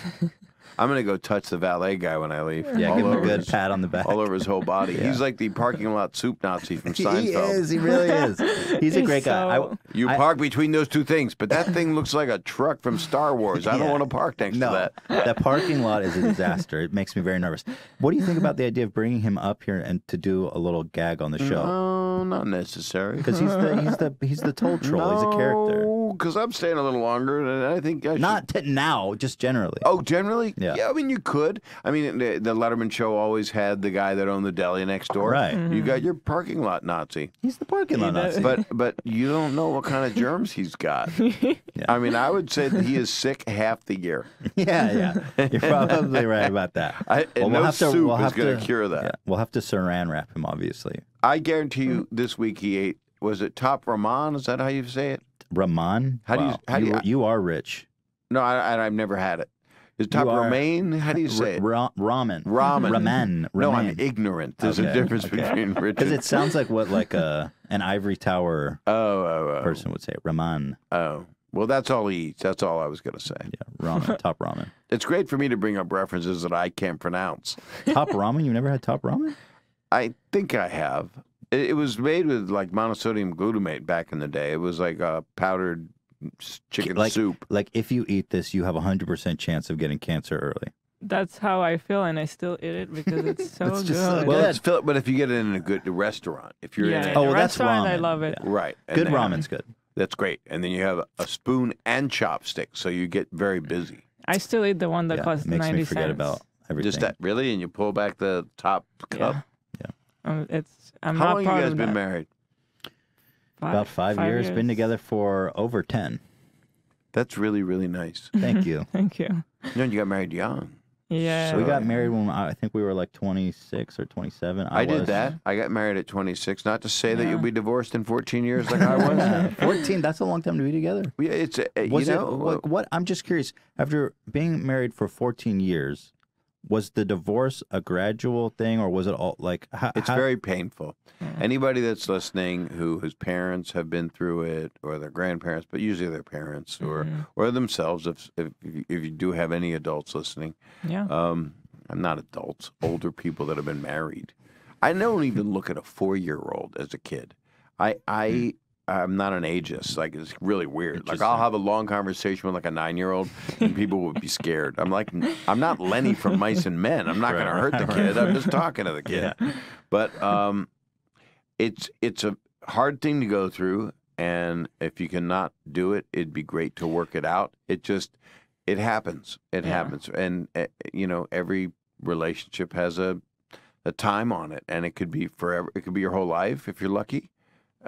B: I'm going to go touch the valet guy when I leave.
A: Yeah,
B: all
A: give him a
B: over
A: good
B: his-
A: pat on the back.
B: All over his whole body.
A: Yeah.
B: He's like the parking lot soup Nazi from Seinfeld.
A: He is. He really is. He's a great guy.
B: You park between those two things, but that thing looks like a truck from Star Wars. I don't want to park next to that.
A: That parking lot is a disaster. It makes me very nervous. What do you think about the idea of bringing him up here and to do a little gag on the show?
B: No, not necessary.
A: Because he's the toll troll. He's a character.
B: Because I'm staying a little longer, and I think I should.
A: Not now, just generally.
B: Oh, generally?
A: Yeah.
B: I mean, you could. I mean, the Letterman show always had the guy that owned the deli next door.
A: Right.
B: You got your parking lot Nazi.
A: He's the parking lot Nazi.
B: But you don't know what kind of germs he's got. I mean, I would say that he is sick half the year.
A: Yeah. You're probably right about that.
B: Soup is going to cure that.
A: Yeah, we'll have to saran wrap him, obviously.
B: I guarantee you this week he ate, was it top Ramen? Is that how you say it?
A: Ramen?
B: How do you
A: You are rich.
B: No, I've never had it. Is top Ramen? How do you say it?
A: Ramen.
B: Ramen. No, I'm ignorant. There's a difference between rich
A: because it sounds like what an ivory tower
B: oh.
A: person would say. Ramen.
B: Oh. Well, that's all he eats. That's all I was going to say.
A: Yeah, ramen. Top ramen.
B: It's great for me to bring up references that I can't pronounce.
A: Top ramen? You've never had top ramen?
B: I think I have. It was made with like monosodium glutamate back in the day. It was like a powdered chicken soup.
A: Like if you eat this, you have a 100% chance of getting cancer early.
C: That's how I feel, and I still eat it because it's so
A: It's
C: good.
A: just so
B: Well, but if you get it in a good restaurant, if you're in
C: in
B: a
C: a
A: that's
C: restaurant,
A: ramen.
C: I love it.
A: Yeah.
B: right, and
A: Good
B: then-
A: ramen's good.
B: That's great, and then you have a spoon and chopstick, so you get very busy.
C: I still eat the one that
A: Yeah,
C: costs
A: it makes
C: 90
A: me forget
C: cents.
A: about everything.
B: Just that, really, and you pull back the top cup.
C: I'm
B: How
C: not
B: long you
C: proud
B: guys
C: of
B: been
C: that.
B: married?
A: About 5 years. Been together for over 10.
B: That's really, really nice.
A: Thank you.
C: Thank you.
B: You got married young.
C: Yeah.
A: So we got married when I think we were like 26 or 27.
B: I did
A: was.
B: that. I got married at 26. Not to say that
C: Yeah.
B: you'll be divorced in 14 years like I was.
A: 14. That's a long time to be together.
B: Yeah, it's
A: Was
B: you
A: it
B: know
A: what? I'm just curious. After being married for 14 years, was the divorce a gradual thing, or was it all like?
B: it's very painful. Anybody that's listening whose parents have been through it, or their grandparents, but usually their parents or themselves, if you do have any adults listening,
C: Yeah.
B: I'm not adults, older people that have been married. I don't even look at a 4-year-old as a kid. I'm not an ageist. Like, it's really weird. Like, I'll have a long conversation with like a 9-year-old, and people would be scared. I'm like, I'm not Lenny from Mice and Men. I'm not going to hurt the kid. I'm just talking to the kid.
A: Yeah.
B: But it's a hard thing to go through, and if you cannot do it, it'd be great to work it out. It happens. It happens, and every relationship has a time on it, and it could be forever. It could be your whole life if you're lucky.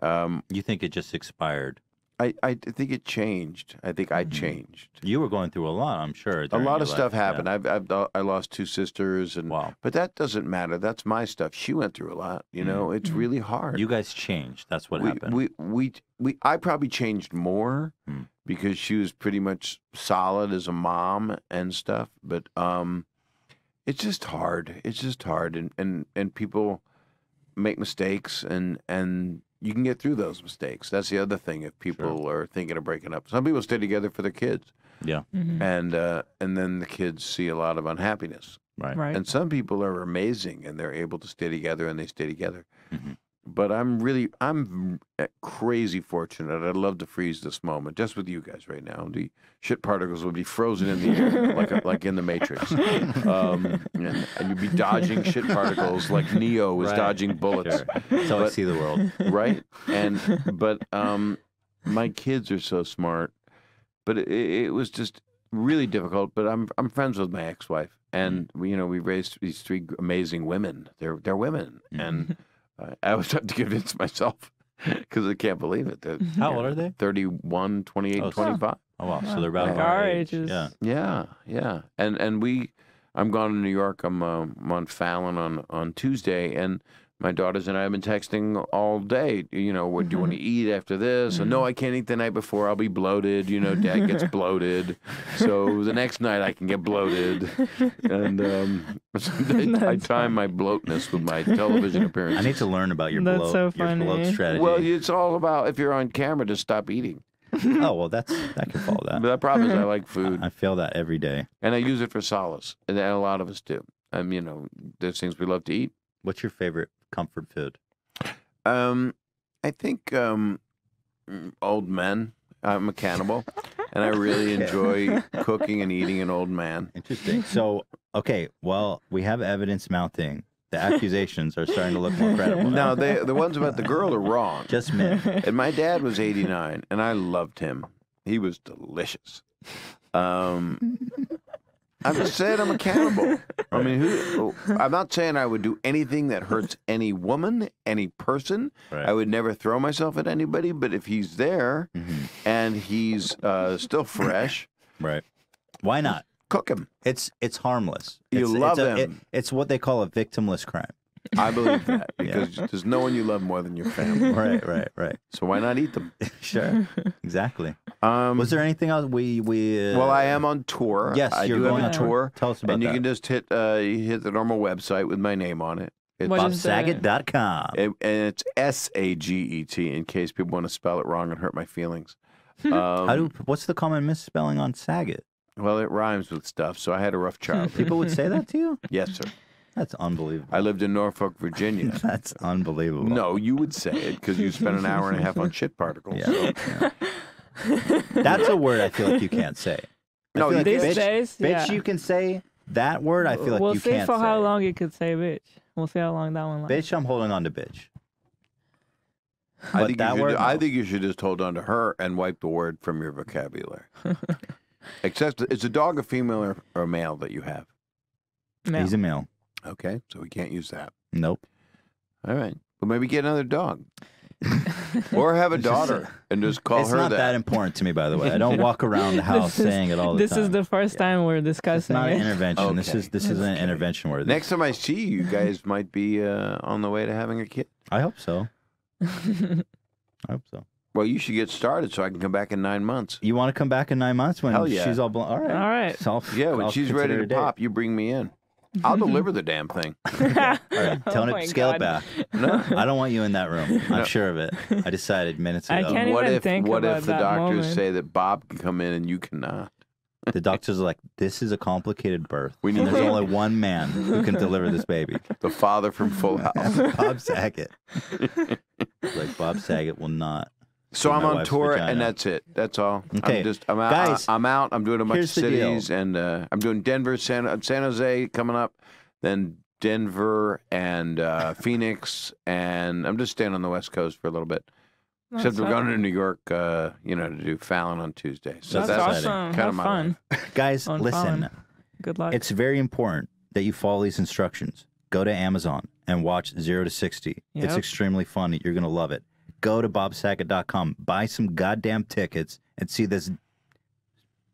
A: You think it just expired?
B: I think it changed. I think I changed.
A: You were going through a lot, I'm sure.
B: A
A: during
B: lot
A: your
B: of stuff
A: life.
B: happened.
A: Yeah.
B: I lost 2 sisters, and
A: Wow.
B: but that doesn't matter. That's my stuff. She went through a lot. It's really hard.
A: You guys changed. That's what happened.
B: I probably changed more
A: Mm.
B: because she was pretty much solid as a mom and stuff. But it's just hard. It's just hard, and people make mistakes, and you can get through those mistakes. That's the other thing. If people are thinking of breaking up, some people stay together for their kids,
A: Yeah.
B: and then the kids see a lot of unhappiness.
A: Right.
C: Right.
B: And some people are amazing, and they're able to stay together, and they stay together.
A: Mhm.
B: But I'm crazy fortunate. I'd love to freeze this moment just with you guys right now. The shit particles would be frozen in the air, like in the Matrix, and you'd be dodging shit particles like Neo was
A: Right.
B: dodging bullets.
A: Sure. That's how I see the world.
B: Right? But my kids are so smart. But it was just really difficult. But I'm friends with my ex-wife, and we raised these 3 amazing women. They're women, and I always have to convince myself because I can't believe it.
A: How old are they?
B: 31, 28,
A: Oh,
B: 25.
A: Oh wow. So they're about
C: Like
A: our
C: our
A: age.
C: ages.
A: Yeah.
B: Yeah. And I'm gone to New York. I'm on Fallon on Tuesday, and my daughters and I have been texting all day. What do you want to eat after this? And no, I can't eat the night before. I'll be bloated. Dad gets bloated, so the next night I can get bloated. And I time my bloatness with my television appearances.
A: I need to learn about your
C: That's
A: bloat,
C: so
A: your
C: funny.
A: bloat strategy.
B: Well, it's all about if you're on camera to stop eating.
A: Oh well, that can follow
B: But
A: that.
B: the problem is I like food,
A: I feel that every day.
B: and I use it for solace, and a lot of us do. There's things we love to eat.
A: What's your favorite comfort food?
B: I think old men. I'm a cannibal, and I really enjoy cooking and eating an old man.
A: Interesting. So, okay, well, we have evidence mounting. The accusations are starting to look more credible.
B: Now, the ones about the girl are wrong.
A: Just men.
B: And my dad was 89, and I loved him. He was delicious. I'm just saying I'm a cannibal. I mean, I'm not saying I would do anything that hurts any woman, any person.
A: Right.
B: I would never throw myself at anybody. But if he's there and he's still fresh,
A: Right. Why not?
B: cook him.
A: It's harmless.
B: You love him.
A: It's what they call a victimless crime.
B: I believe that because there's no one you love more than your family.
A: Right.
B: So why not eat them?
A: Sure. Exactly. Was there anything else we
B: Well, I am on tour.
A: Yes,
B: I
A: you're
B: do have
A: going
B: a
A: on
B: tour.
A: tour. Tell us about
B: and you
A: that.
B: can just hit the normal website with my name on it. It's
C: What is that?
A: BobSaget.com.
B: and it's Saget in case people want to spell it wrong and hurt my feelings.
A: What's the common misspelling on Saget?
B: Well, it rhymes with stuff, so I had a rough childhood.
A: People would say that to you?
B: Yes, sir.
A: That's unbelievable.
B: I lived in Norfolk, Virginia.
A: That's unbelievable.
B: No, you would say it because you spent an hour and a half on shit particles.
A: Yeah. That's a word I feel like you can't say. I
B: No,
A: feel
B: you
A: like
C: These
A: bitch,
C: days,
A: bitch,
C: yeah.
A: you can say that word. I feel like
C: we'll
A: you
C: see
A: can't
C: for
A: say.
C: how long you could say bitch. We'll see how long that one lasts.
A: Bitch, I'm holding on to bitch.
B: I
A: But
B: think,
A: that
B: you
A: word,
B: should, I
A: no.
B: think you should just hold on to her and wipe the word from your vocabulary. Except, is a dog a female or a male that you have?
C: No.
A: He's a male.
B: Okay, so we can't use that.
A: Nope.
B: All right. Well, maybe get another dog. Or have a daughter and just call
A: It's
B: her
A: not that important to me, by the way. I don't walk around the house saying it all the
C: This
A: time.
C: is the first time we're discussing
A: It's not an
C: it.
A: intervention. This
B: Okay.
A: is an intervention where
B: Next time I see you, you guys might be on the way to having a kid.
A: I hope so. I hope so.
B: Well, you should get started so I can come back in 9 months.
A: You want to come back in 9 months when
B: Hell yeah.
A: she's all blown? All right.
C: All right.
A: So
B: Yeah, when
A: I'll
B: she's
A: consider
B: ready
A: it
B: to
A: a date.
B: pop, you bring me in. I'll deliver the damn thing.
A: All right. Tell
C: Oh
A: her
C: my
A: to scale it
C: God.
A: back.
B: No.
A: I don't want you in that room. I'm sure of it. I decided minutes ago.
C: I can't
B: What
C: even
B: if
C: think
B: what
C: about
B: if the
C: that
B: doctors
C: moment.
B: say that Bob can come in and you cannot?
A: The doctors are like, this is a complicated birth.
B: We
A: And
B: need
A: there's only one man who can deliver this baby.
B: The father from Full House.
A: Bob Saget. Like, Bob Saget will not.
B: So
A: See
B: I'm
A: my
B: on
A: wife's
B: tour,
A: vagina.
B: and that's it. That's all.
A: Okay.
B: I'm out.
A: Guys,
B: I'm out. I'm doing a bunch of
A: here's the deal.
B: cities, and I'm doing Denver, San Jose coming up, then Denver and Phoenix, and I'm just staying on the West Coast for a little bit. Except we're going to New York, to do Fallon on Tuesday. So
C: That's
A: That's exciting.
C: awesome.
B: Kinda
C: Have
B: my
C: fun.
A: Guys,
C: On
A: listen.
C: Fallon. Good luck.
A: It's very important that you follow these instructions. Go to Amazon and watch 0 to 60. It's
C: Yep.
A: extremely funny. You're going to love it. Go to bobsaget.com. Buy some goddamn tickets and see this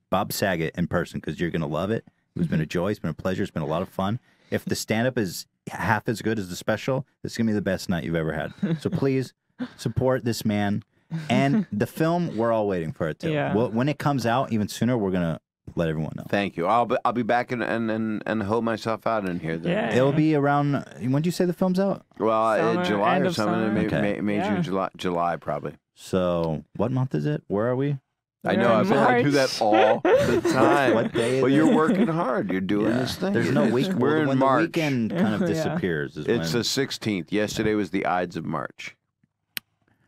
A: Bob Saget in person because you're going to love it. It's been a joy. It's been a pleasure. It's been a lot of fun. If the stand-up is half as good as the special, this is going to be the best night you've ever had. So please support this man. And the film, we're all waiting for it too.
C: Yeah.
A: When it comes out, even sooner, we're going to let everyone know.
B: Thank you. I'll be back and hold myself out in here. Then.
C: Yeah.
A: It'll be around. When did you say the film's out?
B: Well,
C: Summer,
B: July
C: end
B: or
C: of
B: something.
C: summer.
B: Maybe
A: Okay.
B: May,
C: Yeah.
B: June, July probably.
A: So, what month is it? Where are we?
B: I
C: We're
B: know.
C: in
B: I do that all the time.
A: What day is
B: Well,
A: it?
B: you're working hard. You're doing
A: Yeah.
B: this thing.
A: There's no week.
B: We're in
A: when
B: March.
A: the weekend kind of
C: Yeah.
A: disappears. Is
B: It's the
A: when,
B: 16th. Yesterday was the Ides of March.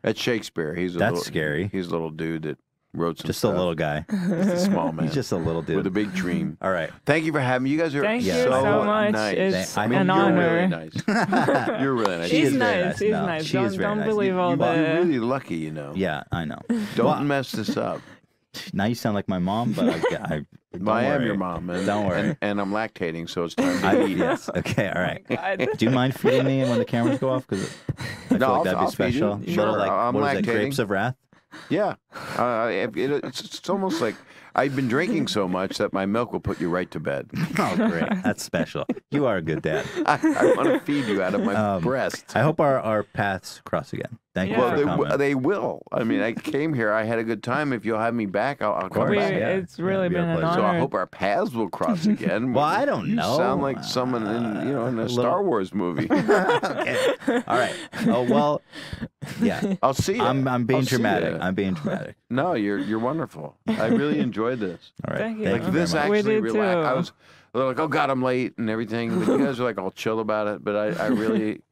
B: That's Shakespeare.
A: That's
B: little,
A: scary.
B: He's a little dude that wrote some
A: just
B: stuff.
A: a little guy.
B: He's a small man.
A: He's just a little dude.
B: with a big dream.
A: All right.
B: Thank you for having me. You guys are
C: Thank
A: Yeah.
C: you
B: so
C: so much.
B: nice.
C: It's
A: I
B: I mean,
C: an
B: you're
C: honor.
B: really nice. You're really nice.
A: She
C: He's
A: is very
C: nice.
A: nice.
C: He's
A: No,
C: nice.
A: she is very
C: Don't
A: nice.
C: believe all
B: You're
C: the.
B: really lucky, you know.
A: Yeah, I know.
B: Don't
A: Well,
B: mess this up.
A: now you sound like my mom, but don't
B: I am
A: worry.
B: your mom, and,
A: Don't worry.
B: and I'm lactating, so it's time to
A: I,
B: eat.
A: yes. Okay. All right.
C: God.
A: Do you mind feeding me when the cameras go off? Because I feel
B: No,
A: like that'd
B: I'll
A: be
B: feed you.
A: special.
B: Sure,
A: Little, like,
B: I'm
A: what is it?
B: lactating.
A: Grapes of Wrath.
B: Yeah, it's almost like I've been drinking so much that my milk will put you right to bed.
A: Oh, great. That's special. You are a good dad.
B: I want to feed you out of my breast.
A: I hope our paths cross again. Thank you
C: Yeah.
A: for
B: Well,
A: coming.
B: they will. I mean, I came here. I had a good time. If you'll have me back, I'll come
A: course.
B: back.
A: Yeah.
C: It's really
A: It'd be our
C: been an
A: pleasure.
B: So I
C: honor.
B: hope our paths will cross again.
A: Well, I don't
B: You
A: know.
B: sound like someone in a Star Wars movie.
A: Okay. All right. Oh well. Yeah.
B: I'll see you.
A: I'm being
B: I'll see
A: dramatic.
B: ya.
A: I'm being dramatic.
B: No, you're wonderful. I really enjoyed this.
A: All right.
C: Thank you.
A: Thank
B: Like
A: you
B: this
A: very much.
C: We
B: actually
C: did
B: relaxed.
C: too.
B: I was like, oh God, I'm late and everything. But you guys are like all chill about it. But I really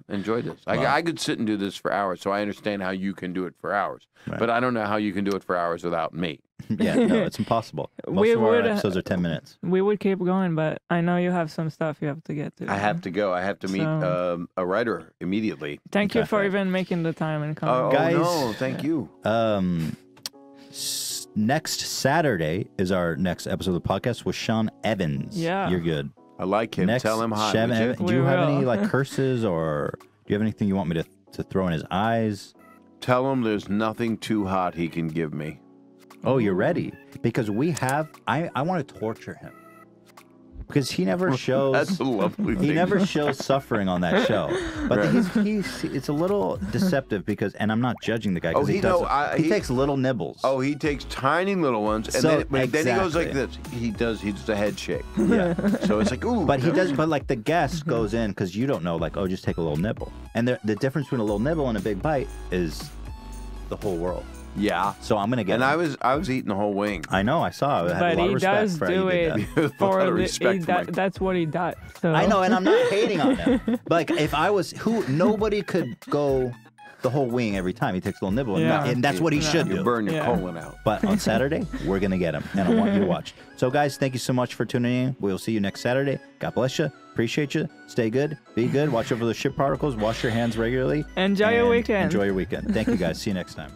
B: enjoyed this. I could sit and do this for hours. So I understand how you can do it for hours.
A: Right.
B: But I don't know how you can do it for hours without me.
A: Yeah. No, it's impossible. Most
C: We
A: of our
C: would,
A: episodes are 10 minutes.
C: We would keep going, but I know you have some stuff you have to get to.
B: I have to go. I have to meet
C: So-
B: a writer immediately.
C: Thank you
A: Okay.
C: for even making the time and coming.
B: Oh,
A: Guys-
B: no, thank you.
A: Next Saturday is our next episode of the podcast with Sean Evans.
C: Yeah.
A: You're good.
B: I like him.
A: Next,
B: Tell him hi.
A: Sean
B: would you?
A: Evans- do you
C: We
A: have any
C: will.
A: like curses or do you have anything you want me to throw in his eyes?
B: Tell him there's nothing too hot he can give me.
A: Oh, you're ready? Because I want to torture him. Because he never shows.
B: That's a lovely thing.
A: He never shows suffering on that show, but
B: Right.
A: it's a little deceptive because, and I'm not judging the guy because
B: Oh,
A: he
B: he
A: takes little nibbles.
B: Oh, he takes tiny little ones, and
A: So,
B: then he goes like
A: exactly.
B: this. He does a head shake.
A: yeah.
B: So it's like, ooh.
A: But he does, but like the guest goes in because you don't know, like, oh, just take a little nibble, and the difference between a little nibble and a big bite is the whole world.
B: Yeah.
A: So I'm gonna get.
B: And
A: him.
B: I was eating the whole wing.
A: I know, I saw. I had
C: But
A: a lot of
C: he
A: respect
C: does
A: for how you
C: do
A: did
C: it
A: that.
B: A lot
C: for
B: of
C: the,
B: respect for my-
C: that's what he does. So.
A: I know, and I'm not hating on him. Like if I was nobody could go the whole wing every time. He takes a little nibble,
C: Yeah.
A: and that's what he should
B: You
A: do.
B: burn your
C: Yeah.
B: colon out.
A: But on Saturday, we're going to get him, and I want you to watch. So, guys, thank you so much for tuning in. We'll see you next Saturday. God bless you. Appreciate you. Stay good. Be good. Watch over the ship particles. Wash your hands regularly.
C: Enjoy your
A: and
C: weekend.
A: Enjoy your weekend. Thank you, guys. See you next time.